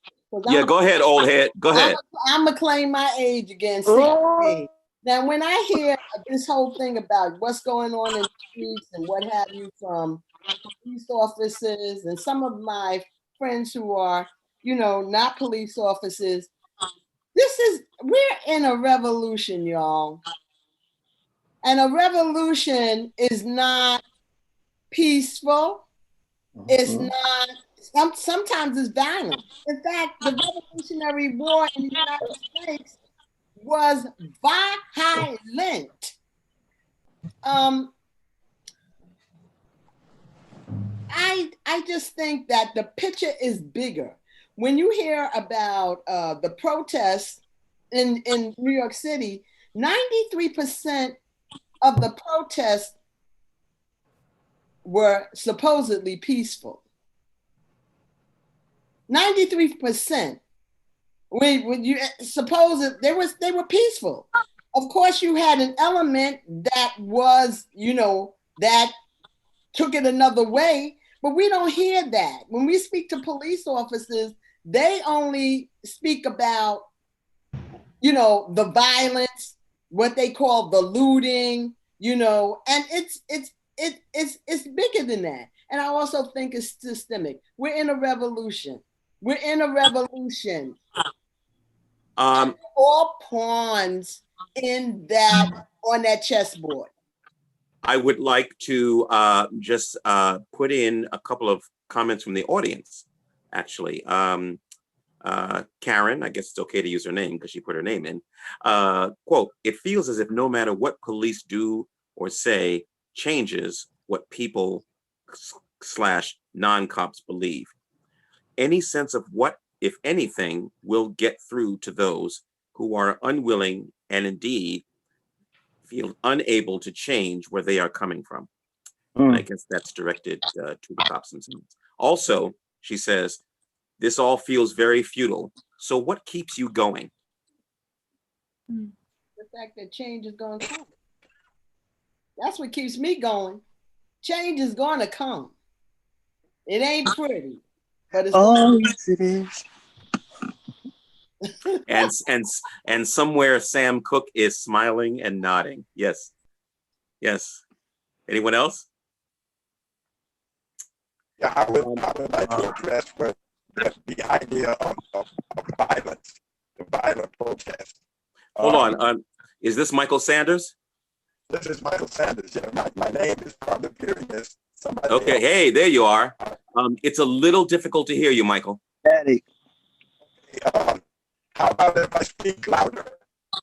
Yeah, go ahead, old head. Go ahead. I'm going to claim my age again, 68. Now, when I hear this whole thing about what's going on in the streets and what have you from police officers and some of my friends who are, not police officers, we're in a revolution, y'all. And a revolution is not peaceful. It's Mhm. not, sometimes it's violent. In fact, the Revolutionary War in the United States was violent. I just think that the picture is bigger. When you hear about the protests in New York City, 93% of the protests were supposedly peaceful. 93%. When you suppose it, they were peaceful. Of course, you had an element that was, that took it another way, but we don't hear that. When we speak to police officers, they only speak about, the violence, what they call the looting, and it's bigger than that. And I also think it's systemic. We're in a revolution. All pawns on that chessboard. I would like to just put in a couple of comments from the audience, actually. Karen, I guess it's okay to use her name because she put her name in. Quote, "It feels as if no matter what police do or say changes what people / non-cops believe. Any sense of what, if anything, will get through to those who are unwilling and indeed feel unable to change where they are coming from." And I guess that's directed to the cops themselves. Also, she says, "This all feels very futile. So what keeps you going?" The fact that change is going to come. That's what keeps me going. Change is going to come. It ain't pretty, but it's yes, it is. And somewhere Sam Cooke is smiling and nodding. Yes. Yes. Anyone else? Yeah, I would like to address what the idea of violence, the violent protest. Hold on. Is this Michael Sanders? This is Michael Sanders. Yeah, my name is probably curious. Okay, else. Hey, there you are. It's a little difficult to hear you, Michael. How about if I speak louder?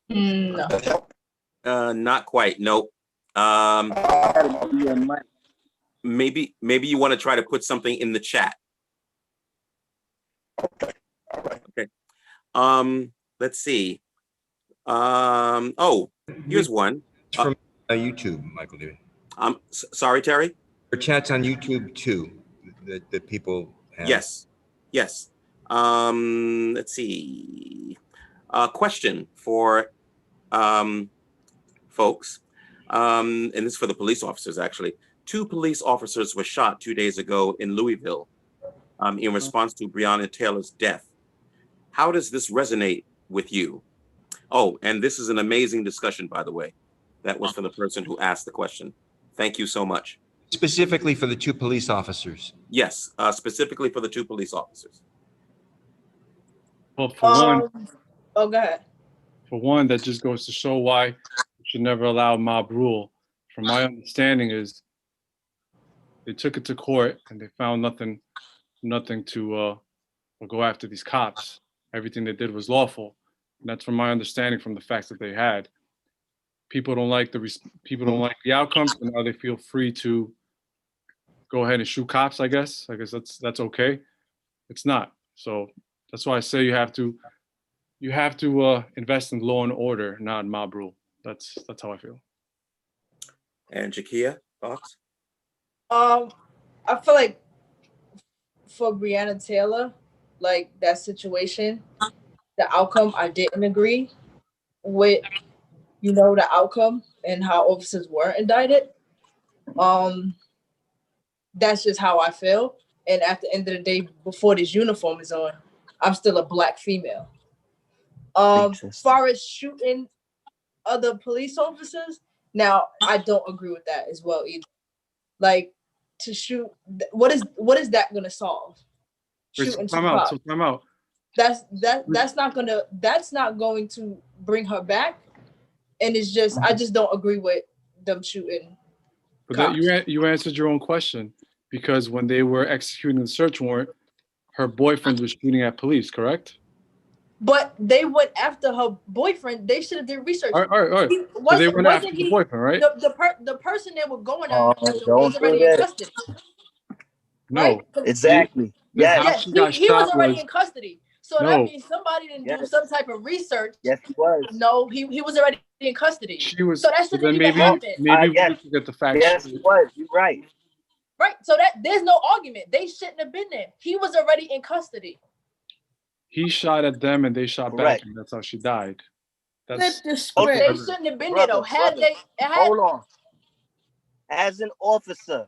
No. Not quite. Nope. Maybe you want to try to put something in the chat. Okay. All right. Okay. Let's see. Oh, here's one. From YouTube, Michael David. Sorry, Terry? Your chat's on YouTube too, that people have. Yes. Let's see. Question for folks. And this is for the police officers, actually. 2 police officers were shot 2 days ago in Louisville in response to Breonna Taylor's death. How does this resonate with you? Oh, and this is an amazing discussion, by the way. That was for the person who asked the question. Thank you so much. Specifically for the 2 police officers. Yes, specifically for the 2 police officers. Well, for one, go ahead. For one, that just goes to show why we should never allow mob rule. From my understanding is they took it to court and they found nothing to go after these cops. Everything they did was lawful. And that's from my understanding from the facts that they had. People don't like the outcome, so now they feel free to go ahead and shoot cops, I guess. I guess that's okay. It's not. So that's why I say you have to invest in law and order, not mob rule. That's how I feel. And Jakia, thoughts? I feel like for Breonna Taylor, like that situation, the outcome, I didn't agree with, the outcome and how officers were indicted. That's just how I feel. And at the end of the day, before this uniform is on, I'm still a Black female. As far as shooting other police officers, now I don't agree with that as well either. Like to shoot, what is that gonna solve? Shooting time out. That's not going to bring her back. And it's just I just don't agree with them shooting But that cops. you answered your own question, because when they were executing the search warrant, her boyfriend was shooting at police, correct? But they went after her boyfriend. They should have did research. All right. He, So they went after wasn't the he boyfriend, right? the person they were going Oh, after don't was do already in that. custody, No. right? Exactly. The Yes. how Yes, she got he was shot already was in custody. So that no. means somebody didn't do Yes. some type of research. Yes, he was. No, he was already in custody. She was. So that So shouldn't then even Well, happen. maybe we yes. need to get the facts Yes, he straight. was. You're right. Right. So that there's no argument. They shouldn't have been there. He was already in custody. He shot at them and they shot Correct. back, and that's how she died. Flip That's the They script. shouldn't have been there though. Brother, hold on. As an officer,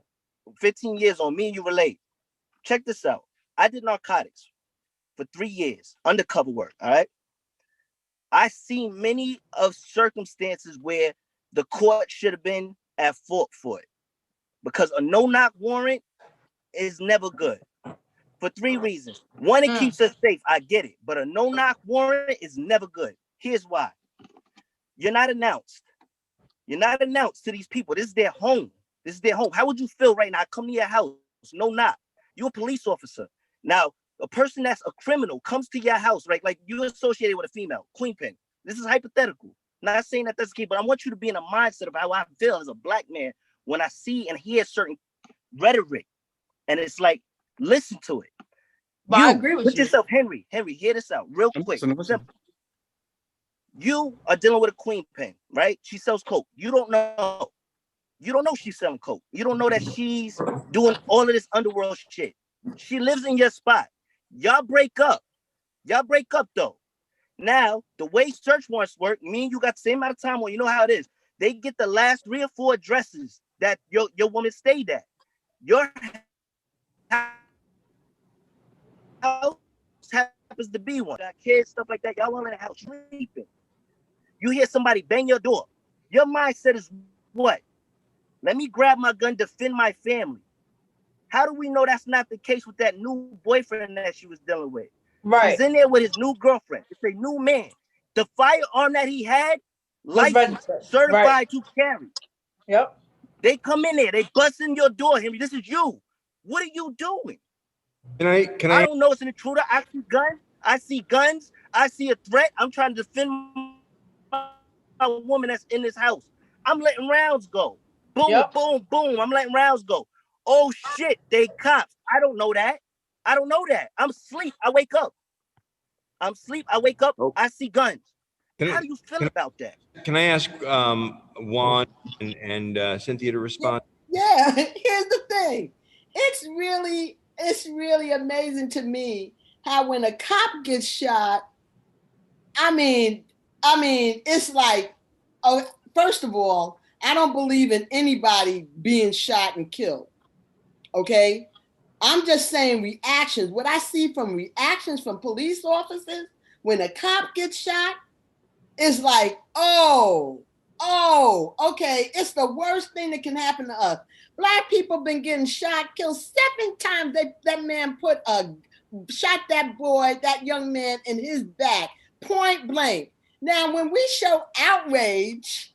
15 years on, me and you relate. Check this out. I did narcotics for 3 years, undercover work, all right? I see many of circumstances where the court should have been at fault for it, because a no-knock warrant is never good for 3 reasons. One, it keeps us safe. I get it. But a no-knock warrant is never good. Here's why. You're not announced. You're not announced to these people. This is their home. This is their home. How would you feel right now? I come to your house, no knock. You're a police officer. Now, a person that's a criminal comes to your house, right? Like you're associated with a female, queen pin. This is hypothetical. Not saying that that's the case, but I want you to be in a mindset of how I feel as a black man when I see and hear certain rhetoric. And it's like, listen to it. But I agree with put you. yourself, Henry, hear this out real quick. listen. You are dealing with a queen pin, right? She sells coke. You don't know. You don't know she's selling coke. You don't know that she's doing all of this underworld shit. She lives in your spot. Y'all break up. Y'all break up though. Now, the way search warrants work, me and you got the same amount of time on. You know how it is. They get the last 3 or 4 addresses that your woman stayed at. Your house happens to be one. Got kids, stuff like that. Y'all all in the house sleeping. You hear somebody bang your door. Your mindset is what? Let me grab my gun, defend my family. How do we know that's not the case with that new boyfriend that she was dealing with? Right. He's in there with his new girlfriend. It's a new man. The firearm that he had, licensed, certified to carry. Yep. They come in there. They bust in your door, Henry. This is you. What are you doing? Can I I don't know. It's an intruder. I see guns. I see guns. I see a threat. I'm trying to defend my woman that's in this house. I'm letting rounds go. Boom, boom, boom. I'm letting rounds go. Oh shit, they cops. I don't know that. I don't know that. I'm asleep. I wake up. I'm asleep. I wake up. I see guns. How do you feel about that? Can I ask Juan and Cynthia to respond? Yeah, here's the thing. It's really amazing to me how when a cop gets shot, I mean, it's like, oh, first of all, I don't believe in anybody being shot and killed. Okay? I'm just saying reactions. What I see from reactions from police officers when a cop gets shot is like, oh, okay. It's the worst thing that can happen to us. Black people been getting shot, killed 7 times. That man shot that boy, that young man in his back, point blank. Now, when we show outrage,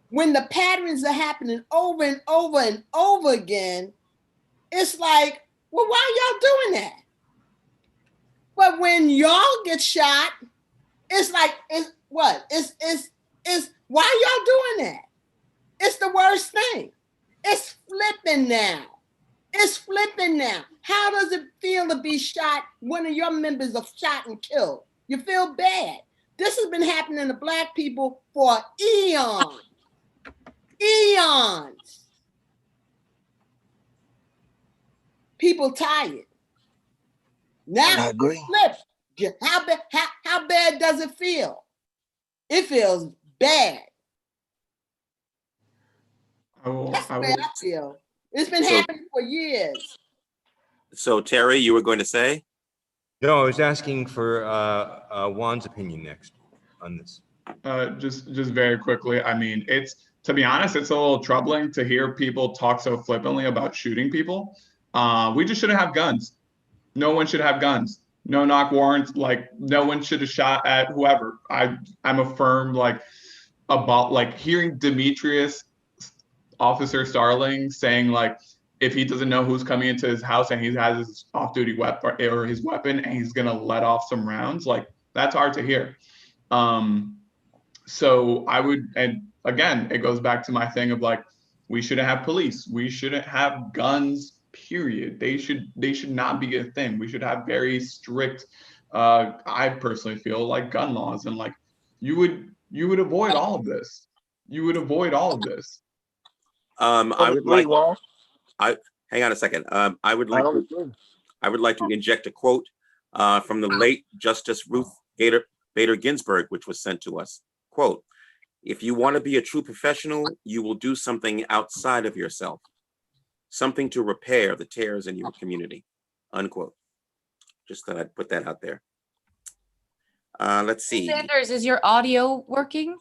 when the patterns are happening over and over and over again, it's like, well, why y'all doing that? But when y'all get shot, it's like, it's why y'all doing that? It's the worst thing. It's flipping now. It's flipping now. How does it feel to be shot? One of your members are shot and killed. You feel bad. This has been happening to Black people for eons. Eons. People tired. Now I agree. Flip. How bad does it feel? It feels bad. That's the way I feel. It's been happening for years. So Terry, you were going to say? No, I was asking for Juan's opinion next on this. Just very quickly. I mean, to be honest, it's a little troubling to hear people talk so flippantly about shooting people. We just shouldn't have guns. No one should have guns. No knock warrants. Like no one should have shot at whoever. I'm a firm about hearing Demetrius Officer Starling saying like, if he doesn't know who's coming into his house and he has his off-duty weapon or his weapon and he's gonna let off some rounds, like that's hard to hear. So I would, and again, it goes back to my thing of like, we shouldn't have police. We shouldn't have guns, period. They should not be a thing. We should have very strict, I personally feel like gun laws, and like you would avoid all of this. You would avoid all of this. I would Agree, like, Juan. hang on a second. I would I like don't to, agree. I would like to inject a quote from the late Justice Ruth Bader Ginsburg, which was sent to us. Quote, "If you want to be a true professional, you will do something outside of yourself, something to repair the tears in your community." Unquote. Just thought I'd put that out there. Let's see. Sanders, is your audio working?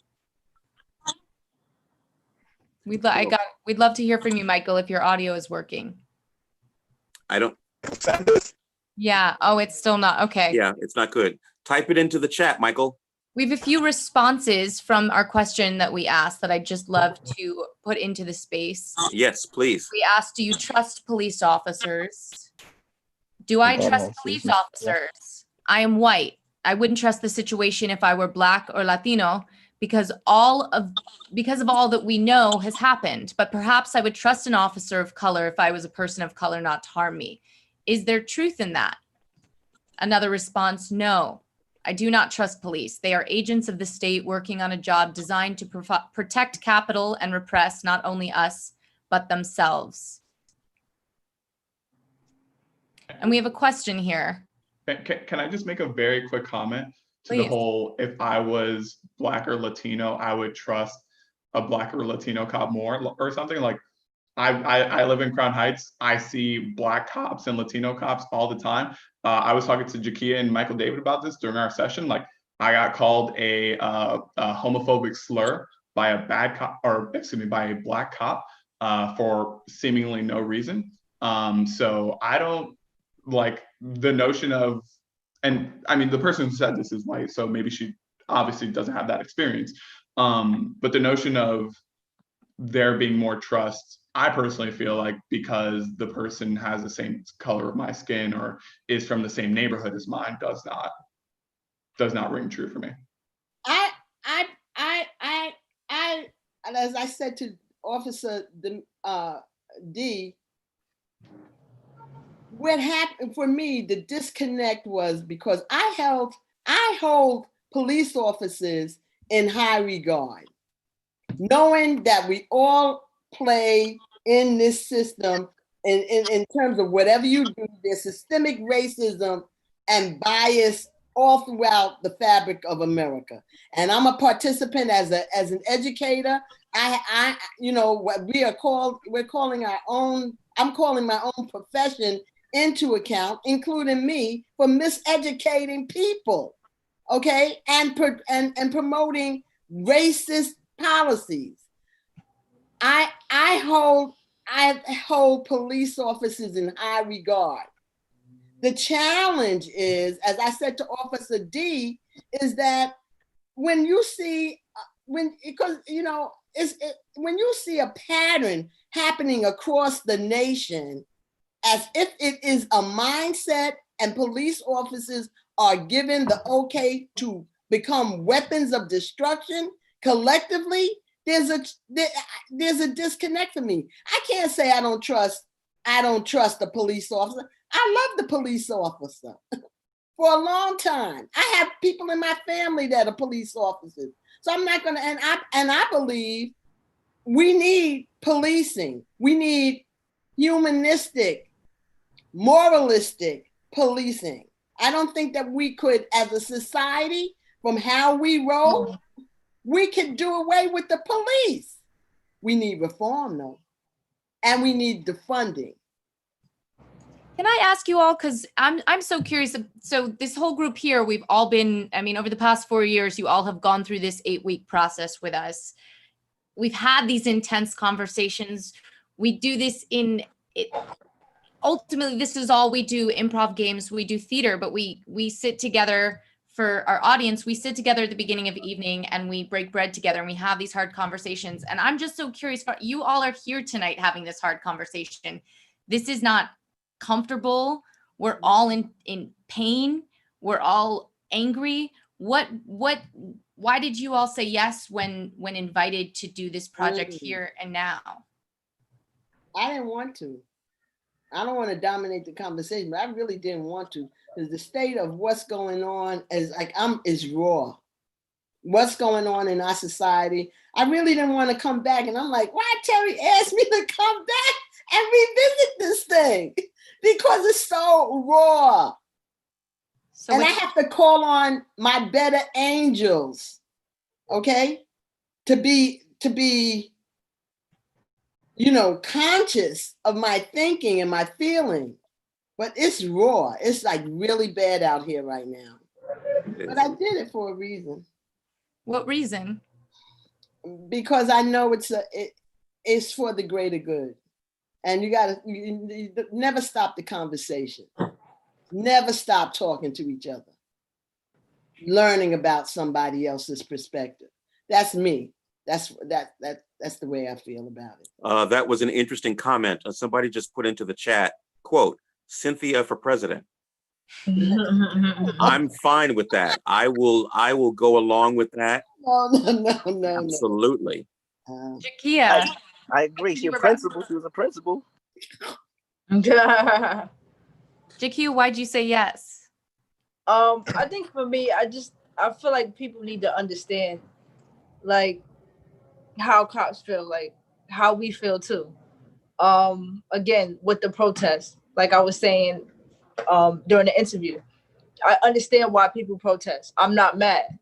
We'd love to hear from you, Michael, if your audio is working. I don't. Sanders? Yeah. Oh, it's still not. Okay. Yeah, it's not good. Type it into the chat, Michael. We have a few responses from our question that we asked that I'd just love to put into the space. Yes, please. We asked, do you trust police officers? Do I trust police officers? I am white. I wouldn't trust the situation if I were Black or Latino because of all that we know has happened. But perhaps I would trust an officer of color if I was a person of color not to harm me. Is there truth in that? Another response, no. I do not trust police. They are agents of the state working on a job designed to protect capital and repress not only us, but themselves. And we have a question here. Can I just make a very quick comment to Please. the whole, if I was Black or Latino, I would trust a Black or Latino cop more or something? Like, I live in Crown Heights. I see Black cops and Latino cops all the time. I was talking to Jakia and Michael David about this during our session. Like, I got called a homophobic slur by a bad cop, or excuse me, by a Black cop for seemingly no reason. So I don't like the notion of, and I mean, the person who said this is white, so maybe she obviously doesn't have that experience. But the notion of there being more trust, I personally feel like because the person has the same color of my skin or is from the same neighborhood as mine does not ring true for me. As I said to Officer D, what happened for me, the disconnect was because I hold police officers in high regard, knowing that we all play in this system in terms of whatever you do, there's systemic racism and bias all throughout the fabric of America. And I'm a participant as an educator. We're calling our own, I'm calling my own profession into account, including me, for miseducating people, okay? And promoting racist policies. I hold police officers in high regard. The challenge is, as I said to Officer D, is that when you see when you see a pattern happening across the nation, as if it is a mindset and police officers are given the okay to become weapons of destruction collectively, there's a disconnect for me. I can't say I don't trust the police officer. I love the police officer for a long time. I have people in my family that are police officers. So I'm not gonna, and I believe we need policing. We need humanistic, moralistic policing. I don't think that we could, as a society, from how we roll, we could do away with the police. We need reform though. And we need the funding. Can I ask you all, because I'm so curious. So this whole group here, we've all been, I mean, over the past 4 years, you all have gone through this 8-week process with us. We've had these intense conversations. We do this ultimately, this is all we do, improv games, we do theater, but we sit together for our audience, we sit together at the beginning of the evening and we break bread together and we have these hard conversations. And I'm just so curious, you all are here tonight having this hard conversation. This is not comfortable. We're all in pain. We're all angry. Why did you all say yes when invited to do this project here and now? I didn't want to. I don't want to dominate the conversation, but I really didn't want to, because the state of what's going on is raw. What's going on in our society? I really didn't want to come back, and I'm like, why Terry asked me to come back and revisit this thing? Because it's so raw. So I have to call on my better angels, okay, to be conscious of my thinking and my feeling. But it's raw. It's like really bad out here right now. But I did it for a reason. What reason? Because I know it's for the greater good. And you never stop the conversation. Never stop talking to each other. Learning about somebody else's perspective. That's me. That's the way I feel about it. That was an interesting comment. Somebody just put into the chat, quote, Cynthia for president. I'm fine with that. I will go along with that. No. Absolutely. Jakia. I agree. She was a principal. Jakia, why'd you say yes? I think for me, I feel like people need to understand, like, how cops feel, like how we feel too. Again, with the protest, like I was saying during the interview, I understand why people protest. I'm not mad.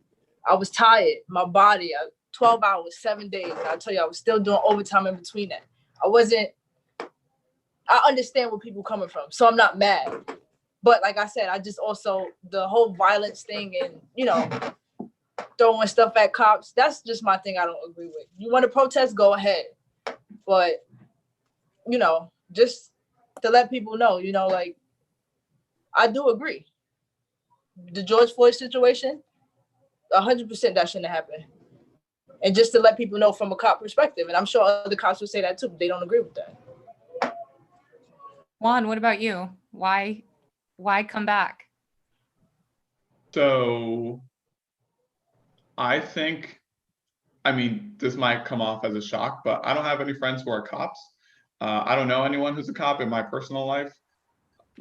I was tired. My body, 12 hours, 7 days. I tell you, I was still doing overtime in between that. I understand where people coming from, so I'm not mad. But like I said, I just also, the whole violence thing and, throwing stuff at cops, that's just my thing I don't agree with. You want to protest, go ahead. But, just to let people know, like, I do agree. The George Floyd situation, 100% that shouldn't happen. And just to let people know from a cop perspective, and I'm sure other cops would say that too, but they don't agree with that. Juan, what about you? Why come back? So I think, this might come off as a shock, but I don't have any friends who are cops. I don't know anyone who's a cop in my personal life.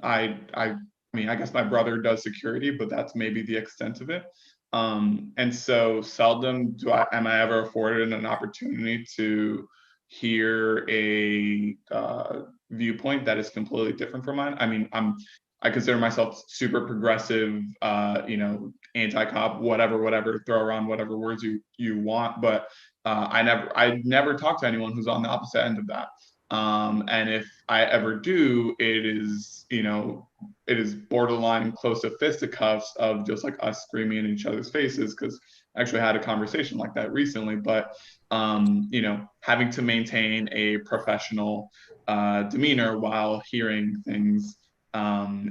I guess my brother does security, but that's maybe the extent of it. And so seldom am I ever afforded an opportunity to hear a viewpoint that is completely different from mine. I consider myself super progressive, anti-cop, whatever, throw around whatever words you want, but I never talk to anyone who's on the opposite end of that. And if I ever do, it is borderline close to fisticuffs of just like us screaming in each other's faces, because I actually had a conversation like that recently. But having to maintain a professional demeanor while hearing things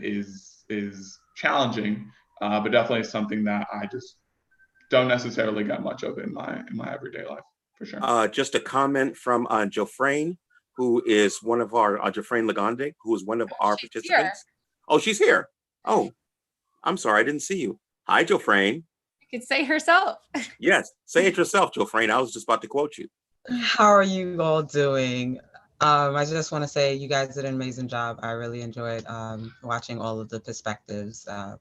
is challenging, but definitely something that I just don't necessarily get much of in my everyday life, for sure. Just a comment from Jofrane, who is one of our Jofrane Lagonde, who is one of our participants. Here. Oh, she's here. Oh, I'm sorry, I didn't see you. Hi, Jofrane. You could say herself. Yes, say it yourself, Jofrane. I was just about to quote you. How are you all doing? I just want to say you guys did an amazing job. I really enjoyed watching all of the perspectives. So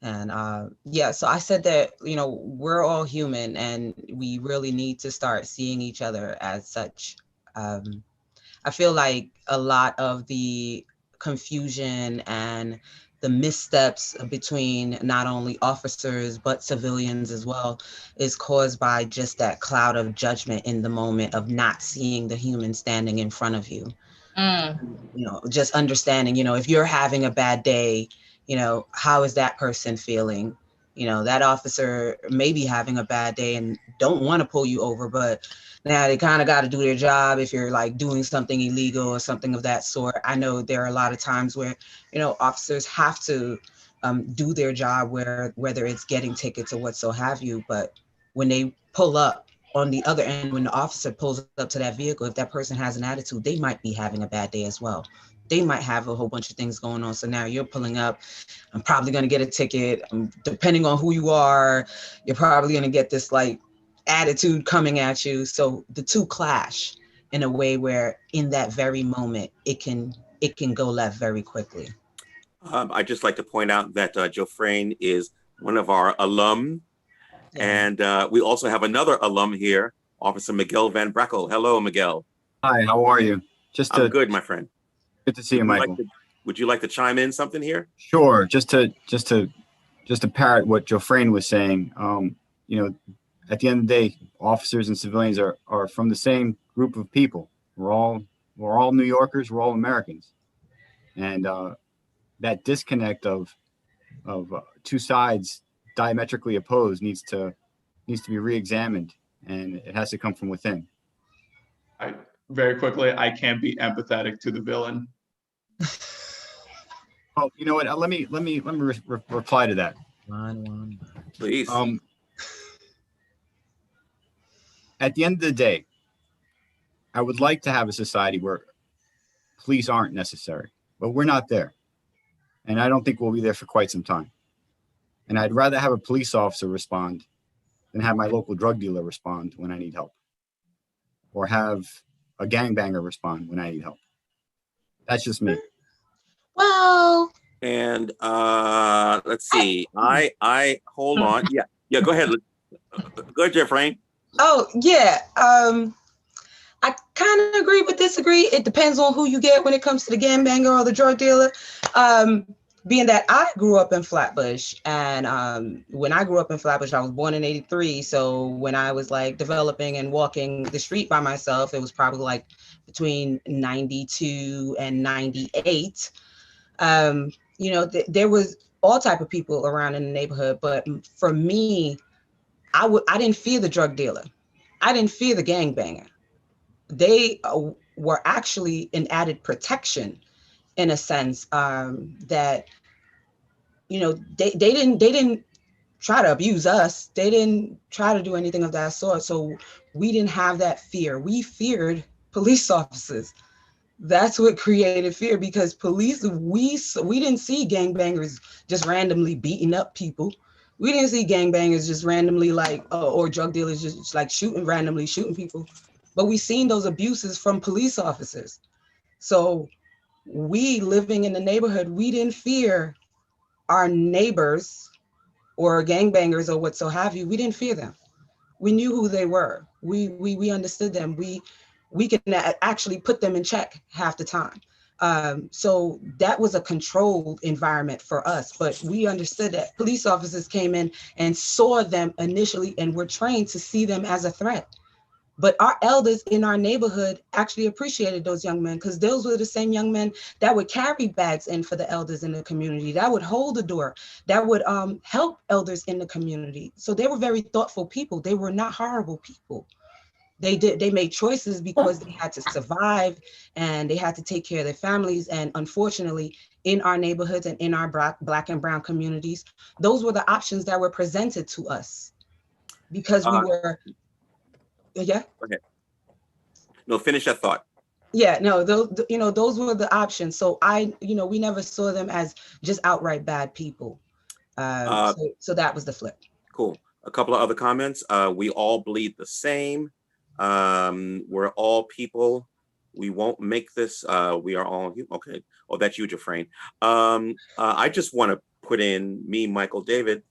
I said that, we're all human and we really need to start seeing each other as such. I feel like a lot of the confusion and the missteps between not only officers, but civilians as well, is caused by just that cloud of judgment in the moment of not seeing the human standing in front of you. Just understanding, if you're having a bad day, how is that person feeling? That officer may be having a bad day and don't want to pull you over, but now they kind of got to do their job if you're like doing something illegal or something of that sort. I know there are a lot of times where, officers have to do their job, whether it's getting tickets or what so have you. But when they pull up on the other end, when the officer pulls up to that vehicle, if that person has an attitude, they might be having a bad day as well. They might have a whole bunch of things going on. So now you're pulling up, I'm probably going to get a ticket. Depending on who you are, you're probably going to get this like attitude coming at you. So the two clash in a way where in that very moment, it can go left very quickly. I'd just like to point out that Joe Frayne is one of our alum. Yeah. And we also have another alum here, Officer Miguel Van Brackle. Hello, Miguel. Hi, how are you? I'm good, my friend. Good to see you, Michael. Would you like to chime in something here? Sure. Just to parrot what Joe Frayne was saying. You know, at the end of the day, officers and civilians are from the same group of people. We're all New Yorkers. We're all Americans, and that disconnect of two sides diametrically opposed needs to be re-examined, and it has to come from within. Very quickly, I can't be empathetic to the villain. Oh, you know what? Let me reply to that. Please. At the end of the day, I would like to have a society where police aren't necessary, but we're not there. And I don't think we'll be there for quite some time. And I'd rather have a police officer respond than have my local drug dealer respond when I need help, or have a gangbanger respond when I need help. That's just me. Well, and let's see. I hold on. Yeah. Go ahead. Go ahead, Jeff Frayne. Oh yeah. I kind of agree but disagree. It depends on who you get when it comes to the gangbanger or the drug dealer. Being that I grew up in Flatbush, and when I grew up in Flatbush, I was born in '83. So when I was like developing and walking the street by myself, it was probably like between '92 and '98. You know, there was all type of people around in the neighborhood, but for me, I didn't fear the drug dealer. I didn't fear the gangbanger. They were actually an added protection in a sense, that, you know, they didn't try to abuse us. They didn't try to do anything of that sort. So we didn't have that fear. We feared police officers. That's what created fear, because police, we didn't see gangbangers just randomly beating up people. We didn't see gangbangers just randomly or drug dealers just like randomly shooting people. But we seen those abuses from police officers. So we living in the neighborhood, we didn't fear our neighbors or gangbangers or what so have you. We didn't fear them. We knew who they were. We understood them. We can actually put them in check half the time. So that was a controlled environment for us, but we understood that police officers came in and saw them initially and were trained to see them as a threat. But our elders in our neighborhood actually appreciated those young men, because those were the same young men that would carry bags in for the elders in the community, that would hold the door, that would help elders in the community. So they were very thoughtful people. They were not horrible people. They made choices because they had to survive and they had to take care of their families. And unfortunately, in our neighborhoods and in our Black and brown communities, those were the options that were presented to us because we were. Yeah. Okay. No, finish that thought. Yeah, no, those were the options. So we never saw them as just outright bad people. So that was the flip. Cool. A couple of other comments. We all bleed the same. We're all people. We won't make this. We are all okay. Oh, that's you, Jafrain. I just want to put in me, Michael David,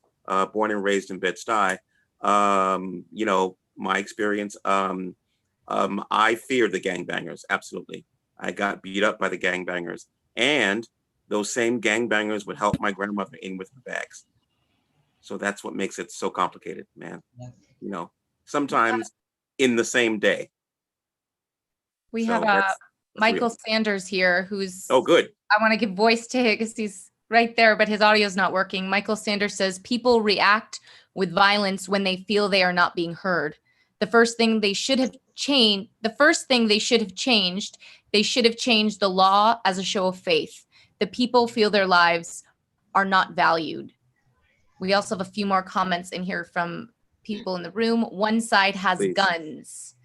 born and raised in Bed-Stuy. My experience, I feared the gangbangers. Absolutely. I got beat up by the gangbangers, and those same gangbangers would help my grandmother in with her bags. So that's what makes it so complicated, man. Yeah. Sometimes in the same day. We have Michael Sanders here, who's good. I want to give voice to him because he's right there, but his audio is not working. Michael Sanders says people react with violence when they feel they are not being heard. The first thing they should have changed, they should have changed the law as a show of faith. The people feel their lives are not valued. We also have a few more comments in here from people in the room. One side has Please. guns.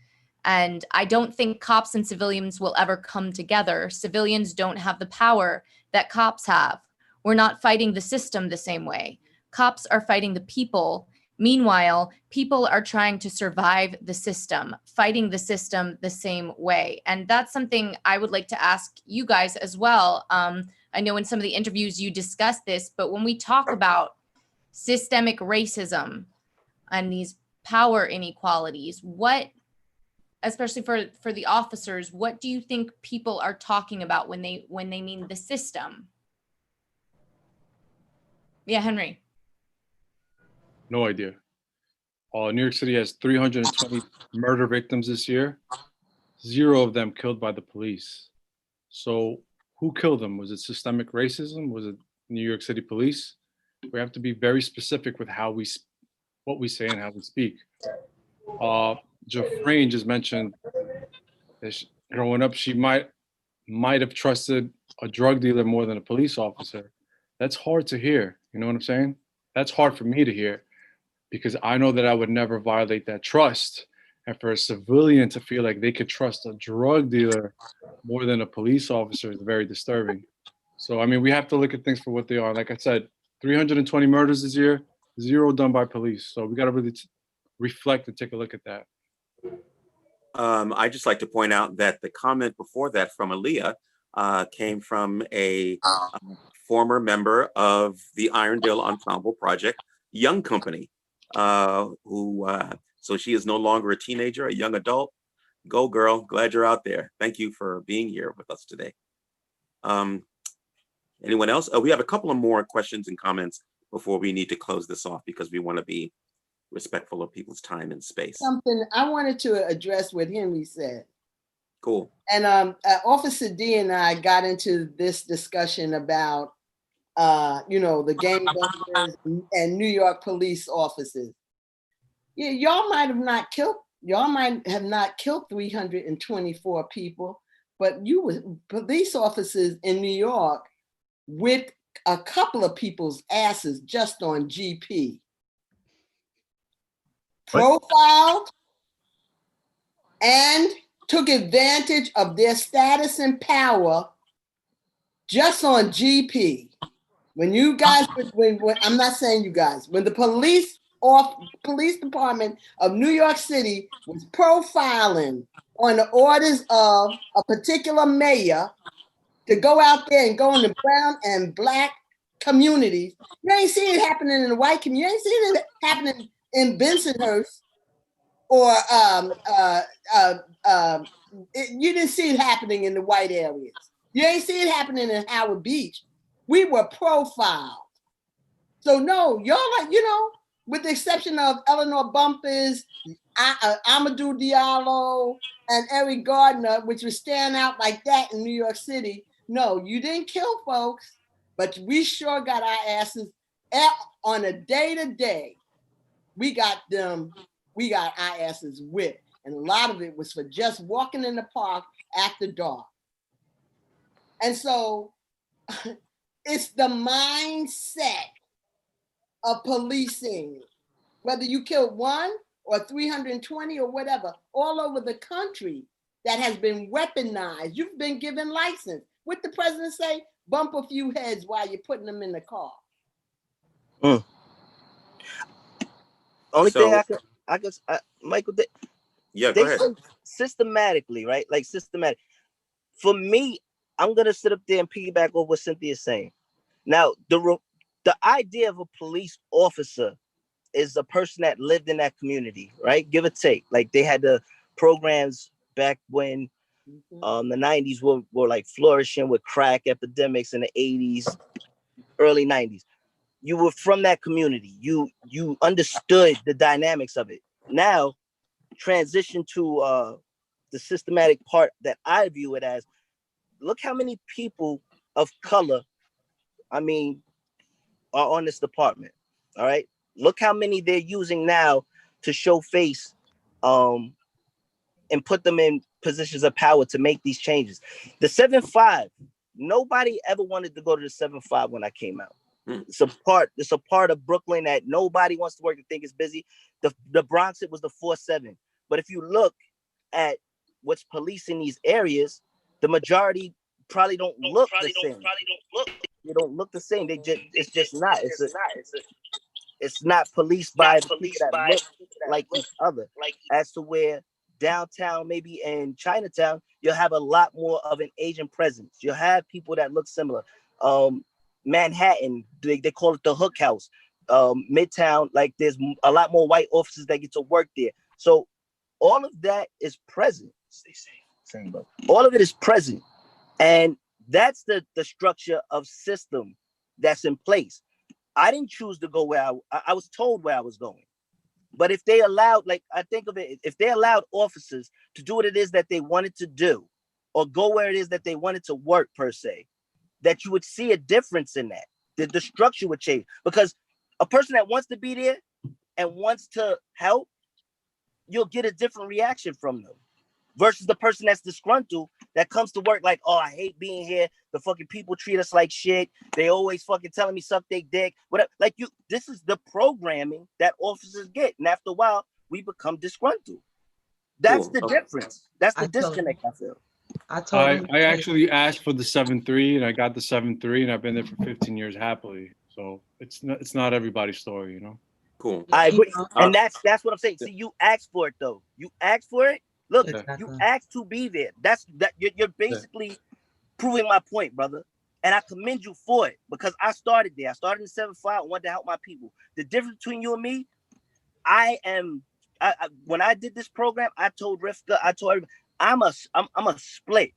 And I don't think cops and civilians will ever come together. Civilians don't have the power that cops have. We're not fighting the system the same way. Cops are fighting the people. Meanwhile, people are trying to survive the system, fighting the system the same way. And that's something I would like to ask you guys as well. I know in some of the interviews you discussed this, but when we talk about systemic racism and these power inequalities, what, especially for the officers, what do you think people are talking about when they mean the system? Yeah, Henry. No idea. New York City has 320 murder victims this year. 0 of them killed by the police. So who killed them? Was it systemic racism? Was it New York City police? We have to be very specific with what we say and how we speak. Jafrane just mentioned that growing up, she might have trusted a drug dealer more than a police officer. That's hard to hear. You know what I'm saying? That's hard for me to hear, because I know that I would never violate that trust. And for a civilian to feel like they could trust a drug dealer more than a police officer is very disturbing. So, I mean, we have to look at things for what they are. Like I said, 320 murders this year, 0 done by police. So we got to really reflect and take a look at that. I'd just like to point out that the comment before that from Aaliyah came from a former member of the Irondale Ensemble Project, Young Company, so she is no longer a teenager, a young adult. Go girl, glad you're out there. Thank you for being here with us today. Anyone else? We have a couple of more questions and comments before we need to close this off, because we want to be respectful of people's time and space. Something I wanted to address what Henry said. Cool. And Officer D and I got into this discussion about, the gangbangers and New York police officers. Yeah, y'all might have not killed 324 people, but you were police officers in New York with a couple of people's asses just on GP. Profiled and took advantage of their status and power just on GP. When you guys, when I'm not saying you guys, when the police department of New York City was profiling on the orders of a particular mayor to go out there and go in the brown and black communities, you ain't see it happening in the white community. You ain't see it happening in Bensonhurst, or you didn't see it happening in the white areas. You ain't see it happening in Howard Beach. We were profiled. So no, y'all, with the exception of Eleanor Bumpers, Amadou Diallo, and Eric Gardner, which was standing out like that in New York City. No, you didn't kill folks, but we sure got our asses on a day-to-day. We got our asses whipped. And a lot of it was for just walking in the park after dark. And so it's the mindset of policing, whether you killed 1 or 320 or whatever, all over the country, that has been weaponized. You've been given license. What the president say? Bump a few heads while you're putting them in the car. Only thing I could, Michael, go ahead. Systematically, right? Like systematic. For me, I'm gonna sit up there and piggyback over what Cynthia's saying. Now, the idea of a police officer is a person that lived in that community, right? Give or take. Like they had the programs back when the 90s were like flourishing with crack epidemics in the 80s, early 90s. You were from that community. You understood the dynamics of it. Now, transition to the systematic part that I view it as. Look how many people of color, are on this department. All right. Look how many they're using now to show face, and put them in positions of power to make these changes. The 7-5, nobody ever wanted to go to the 7-5 when I came out. It's a part of Brooklyn that nobody wants to work to think is busy. The Bronx, it was the 4-7. But if you look at what's policing these areas, the majority probably don't look the same. They don't look the same. It's just not. It's not policed by the people that look like each other. As to where downtown, maybe in Chinatown, you'll have a lot more of an Asian presence. You'll have people that look similar. Manhattan, they call it the Hook House. Midtown, like there's a lot more white officers that get to work there. So all of that is present. All of it is present. And that's the structure of system that's in place. I didn't choose to go where I was told where I was going. But if they allowed, like, I think of it, if they allowed officers to do what it is that they wanted to do, or go where it is that they wanted to work, per se, that you would see a difference in that. The structure would change. Because a person that wants to be there and wants to help, you'll get a different reaction from them. Versus the person that's disgruntled that comes to work like, oh, I hate being here. The fucking people treat us like shit. They always fucking telling me suck their dick. Whatever. Like this is the programming that officers get. And after a while, we become disgruntled. That's the difference. That's the disconnect, I feel. I actually asked for the 7-3 and I got the 7-3 and I've been there for 15 years happily. So it's not everybody's story, you know? Cool. I agree. And that's what I'm saying. See, you asked for it though. You asked for it. Look, you asked to be there. You're basically proving my point, brother. And I commend you for it because I started there. I started in 7-5. I wanted to help my people. The difference between you and me, when I did this program, I told Rifka, I told everybody, I'm a split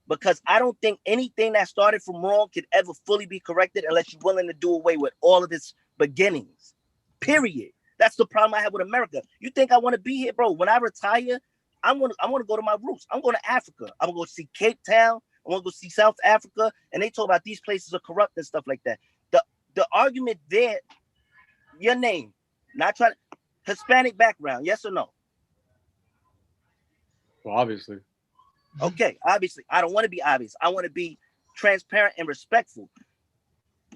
because I don't think anything that started from wrong could ever fully be corrected unless you're willing to do away with all of its beginnings. Period. That's the problem I have with America. You think I want to be here, bro? When I retire, I want to go to my roots. I'm going to Africa. I'm going to go see Cape Town. I want to go see South Africa. And they talk about these places are corrupt and stuff like that. The argument there, your name, not trying Hispanic background, yes or no? Well, obviously. Okay, obviously. I don't want to be obvious. I want to be transparent and respectful.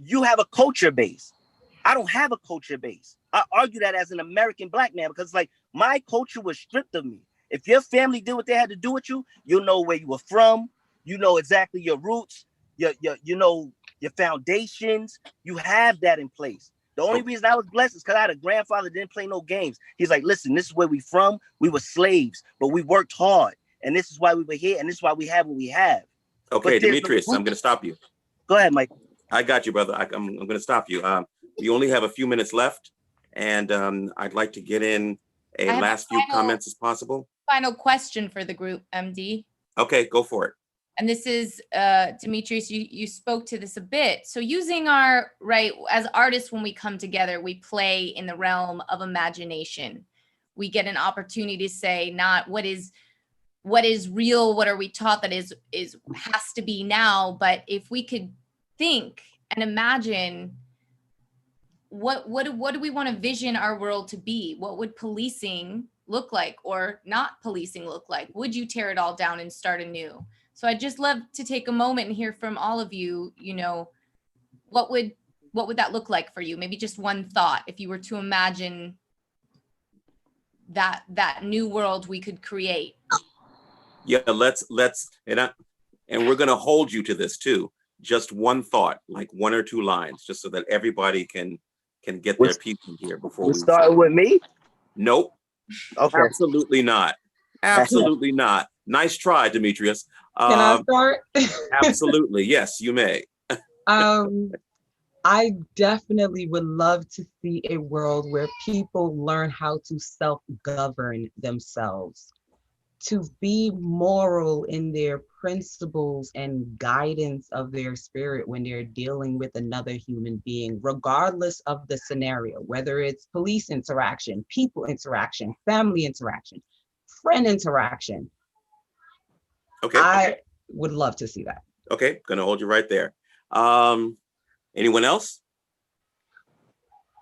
You have a culture base. I don't have a culture base. I argue that as an American black man because like my culture was stripped of me. If your family did what they had to do with you, you'll know where you were from. You know exactly your roots, you know your foundations. You have that in place. The only reason I was blessed is because I had a grandfather that didn't play no games. He's like, listen, this is where we from. We were slaves, but we worked hard. And this is why we were here. And this is why we have what we have. Okay, Demetrius, I'm going to stop you. Go ahead, Mike. I got you, brother. I'm going to stop you. We only have a few minutes left. And I'd like to get in a last few comments as possible. Final question for the group, MD. Okay, go for it. And this is, Demetrius, you spoke to this a bit. So using as artists, when we come together, we play in the realm of imagination. We get an opportunity to say not what is real, what are we taught that is has to be now, but if we could think and imagine what do we want to vision our world to be? What would policing look like or not policing look like? Would you tear it all down and start anew? So I'd just love to take a moment and hear from all of you, what would that look like for you? Maybe just one thought if you were to imagine that new world we could create. Yeah, let's and we're going to hold you to this too. Just one thought, like 1 or 2 lines, just so that everybody can get their piece in here before we start with me. Nope. Okay. Absolutely not. Absolutely not. Nice try, Demetrius. Can I start? Absolutely. Yes, you may. I definitely would love to see a world where people learn how to self-govern themselves, to be moral in their principles and guidance of their spirit when they're dealing with another human being, regardless of the scenario, whether it's police interaction, people interaction, family interaction, friend interaction. Okay. I would love to see that. Okay, gonna hold you right there. Anyone else?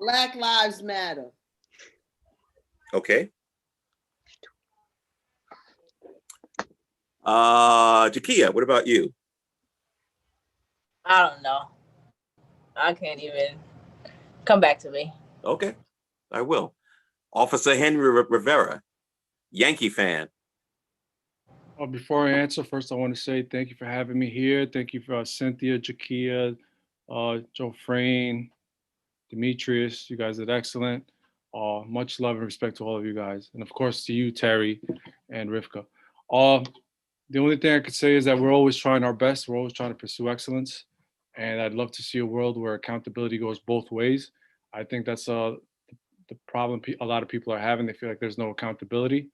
Black Lives Matter. Okay. Jakia, what about you? I don't know. I can't even come back to me. Okay, I will. Officer Henry Rivera, Yankee fan. Before I answer, first I want to say thank you for having me here. Thank you for Cynthia, Jakia, Joe Frayne, Demetrius. You guys did excellent. Much love and respect to all of you guys. And of course to you, Terry and Rivka. The only thing I could say is that we're always trying our best. We're always trying to pursue excellence. And I'd love to see a world where accountability goes both ways. I think that's the problem a lot of people are having. They feel like there's no accountability.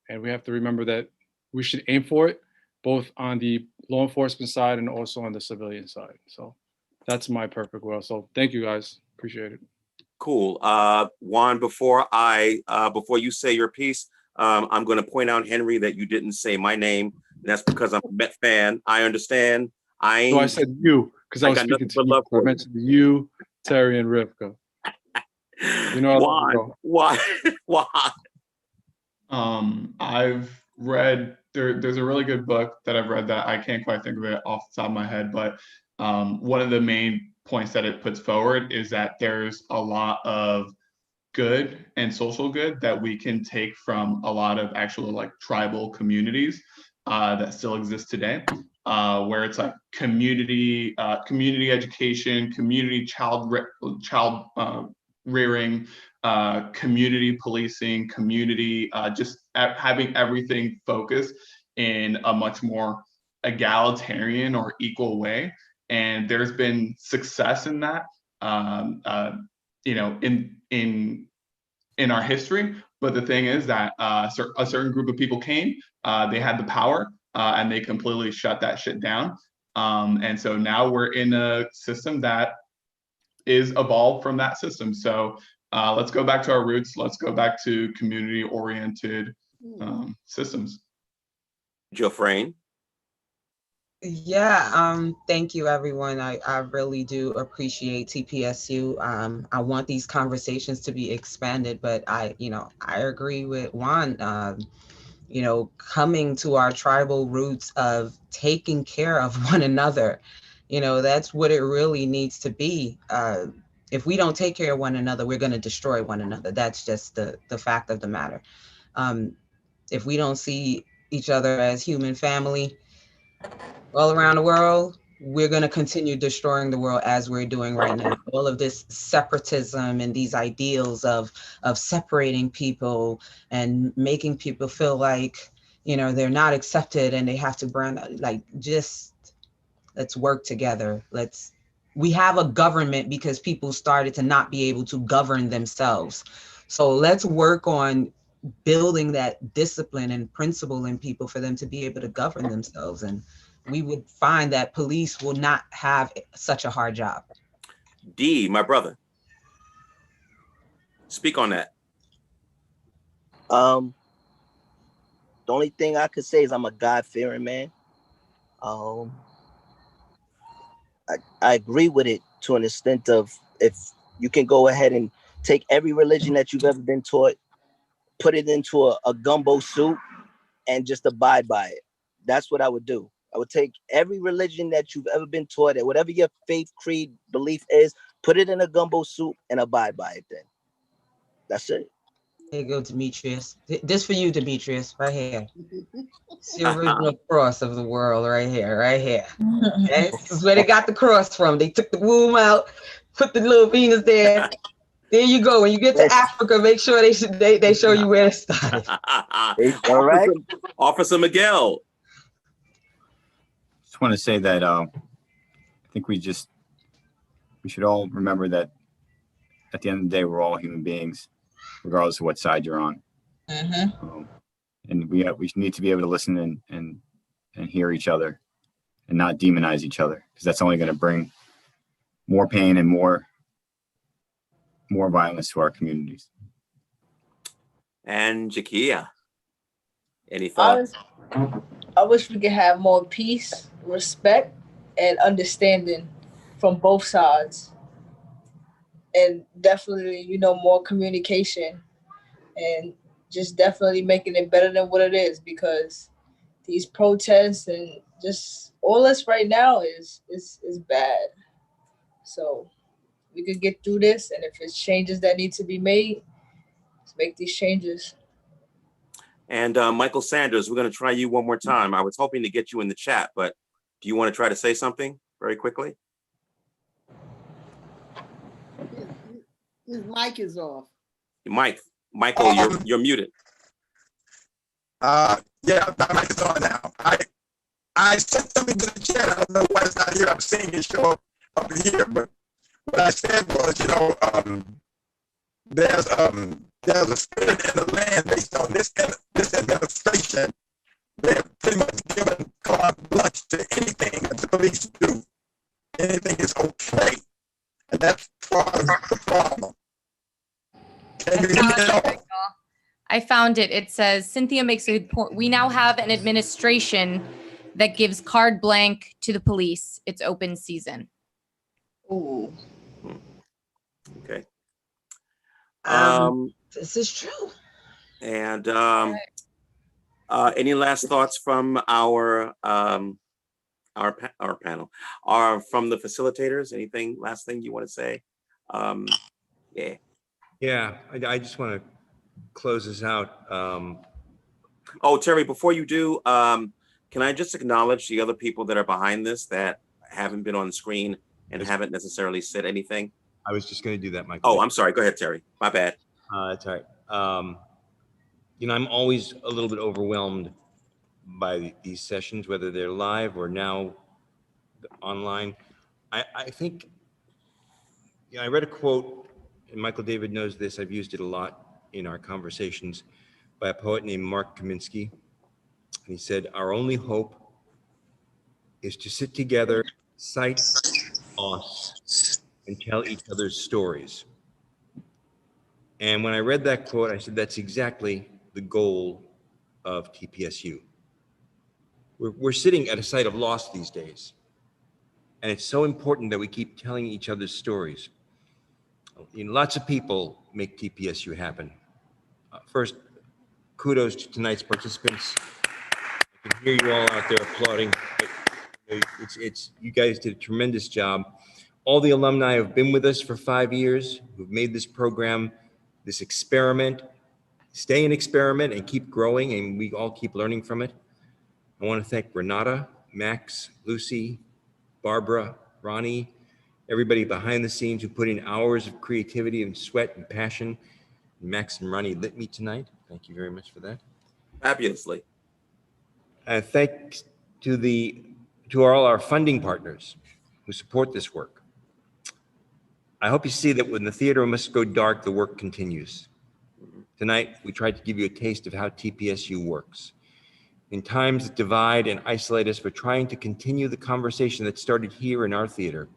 And we have to remember that we should aim for it, both on the law enforcement side and also on the civilian side. So that's my perfect world. So thank you guys. Appreciate it. Cool. Juan, before you say your piece, I'm going to point out, Henry, that you didn't say my name. That's because I'm a Met fan. I understand. So I said you, because I was speaking to you. I mentioned you, Terry, and Rivka. You know, why? I've read there's a really good book that I've read that I can't quite think of it off the top of my head, but one of the main points that it puts forward is that there's a lot of good and social good that we can take from a lot of actual like tribal communities that still exist today, where it's like community education, community child rearing, community policing, community just having everything focused in a much more egalitarian or equal way. And there's been success in that, in our history. But the thing is that a certain group of people came, they had the power, and they completely shut that shit down. And so now we're in a system that is evolved from that system. So let's go back to our roots. Let's go back to community-oriented systems. Joe Frayne. Yeah, thank you, everyone. I really do appreciate TPSU. I want these conversations to be expanded, but I agree with Juan. Coming to our tribal roots of taking care of one another, that's what it really needs to be. If we don't take care of one another, we're going to destroy one another. That's just the fact of the matter. If we don't see each other as human family all around the world, we're going to continue destroying the world as we're doing right now. All of this separatism and these ideals of separating people and making people feel like, they're not accepted and they have to let's work together. We have a government because people started to not be able to govern themselves. So let's work on building that discipline and principle in people for them to be able to govern themselves. And we would find that police will not have such a hard job. D, my brother. Speak on that. The only thing I could say is I'm a God-fearing man. I agree with it to an extent of, if you can go ahead and take every religion that you've ever been taught, put it into a gumbo soup and just abide by it. That's what I would do. I would take every religion that you've ever been taught, and whatever your faith, creed, belief is, put it in a gumbo soup and abide by it then. That's it. Here you go, Demetrius. This for you, Demetrius, right here. It's the original cross of the world right here, right here. Okay? This is where they got the cross from. They took the womb out, put the little Venus there. There you go. When you get to Africa, make sure they show you where it started. All right. Officer Miguel. Just want to say that I think we should all remember that at the end of the day, we're all human beings, regardless of what side you're on. Mm-hmm. And we need to be able to listen and hear each other and not demonize each other, because that's only going to bring more pain and more violence to our communities. And Jakia, any thoughts? I wish we could have more peace, respect, and understanding from both sides. And definitely, more communication, and just definitely making it better than what it is, because these protests and just all this right now is bad. So we could get through this, and if it's changes that need to be made, let's make these changes. And Michael Sanders, we're going to try you one more time. I was hoping to get you in the chat, but do you want to try to say something very quickly? His mic is off. Michael, you're muted. Yeah, my mic is on now. I sent something to the chat. I don't know why it's not here. I'm seeing it show up here, but what I said was, there's a spirit in the land based on this administration. They're pretty much giving carte blanche to anything that the police do. Anything is okay, and that's part of the problem. Can you hear me now? I found it. It says, Cynthia makes a good point. We now have an administration that gives carte blanche to the police. It's open season. Ooh. Okay. This is true. And any last thoughts from our panel, from the facilitators? Anything, last thing you want to say? Yeah. Yeah, I just want to close this out. Oh, Terry, before you do, can I just acknowledge the other people that are behind this that haven't been on screen and haven't necessarily said anything? I was just going to do that, Michael. Oh, I'm sorry. Go ahead, Terry. My bad. That's all right. I'm always a little bit overwhelmed by these sessions, whether they're live or now online. I think, I read a quote, and Michael David knows this, I've used it a lot in our conversations, by a poet named Mark Kaminsky. And he said, "Our only hope is to sit together, cite us, and tell each other's stories." And when I read that quote, I said, that's exactly the goal of TPSU. We're sitting at a site of loss these days. And it's so important that we keep telling each other's stories. Lots of people make TPSU happen. First, kudos to tonight's participants. I can hear you all out there applauding. You guys did a tremendous job. All the alumni have been with us for 5 years, who've made this program, this experiment, stay an experiment and keep growing, and we all keep learning from it. I want to thank Renata, Max, Lucy, Barbara, Ronnie, everybody behind the scenes who put in hours of creativity and sweat and passion. Max and Ronnie lit me tonight. Thank you very much for that. Fabulously. Thanks to all our funding partners who support this work. I hope you see that when the theater must go dark, the work continues. Tonight, we tried to give you a taste of how TPSU works. In times that divide and isolate us, we're trying to continue the conversation that started here in our theater.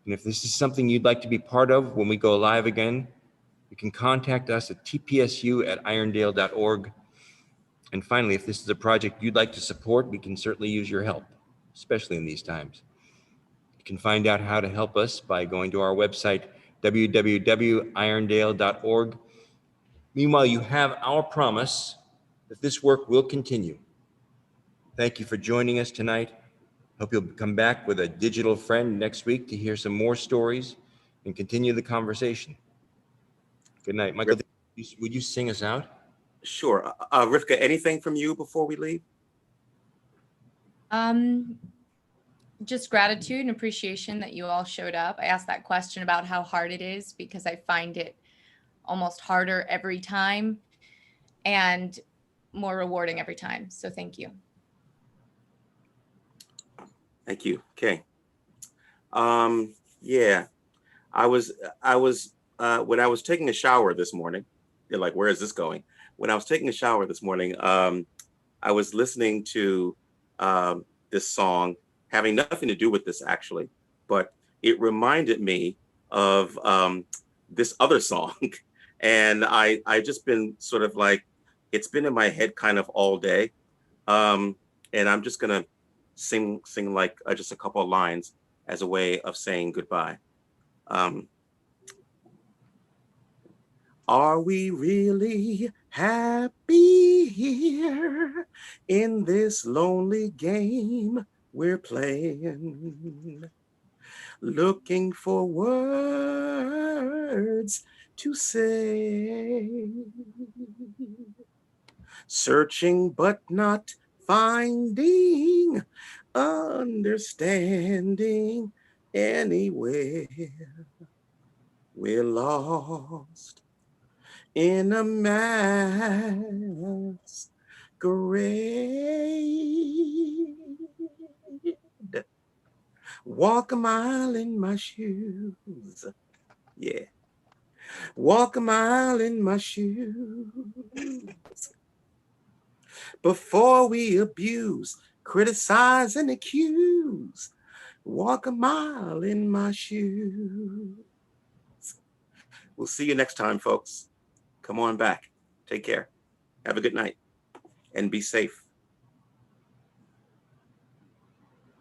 And if this is something you'd like to be part of when we go live again, you can contact us at tpsu@irondale.org. And finally, if this is a project you'd like to support, we can certainly use your help, especially in these times. You can find out how to help us by going to our website, www.irondale.org. Meanwhile, you have our promise that this work will continue. Thank you for joining us tonight. Hope you'll come back with a digital friend next week to hear some more stories and continue the conversation. Good night. Michael, would you sing us out? Sure. Rivka, anything from you before we leave? Just gratitude and appreciation that you all showed up. I asked that question about how hard it is because I find it almost harder every time and more rewarding every time. So thank you. Thank you. Okay. Yeah, I was when I was taking a shower this morning, you're like, where is this going? When I was taking a shower this morning, I was listening to this song having nothing to do with this actually, but it reminded me of this other song. And I just been sort of like, it's been in my head kind of all day. And I'm just gonna sing like just a couple of lines as a way of saying goodbye. Are we really happy here in this lonely game we're playing? looking for words to say, searching but not finding understanding anywhere. We're lost in a masquerade. Walk a mile in my shoes. Yeah. Walk a mile in my shoes. Before we abuse, criticize, and accuse. Walk a mile in my shoes. We'll see you next time, folks. Come on back. Take care. Have a good night and be safe.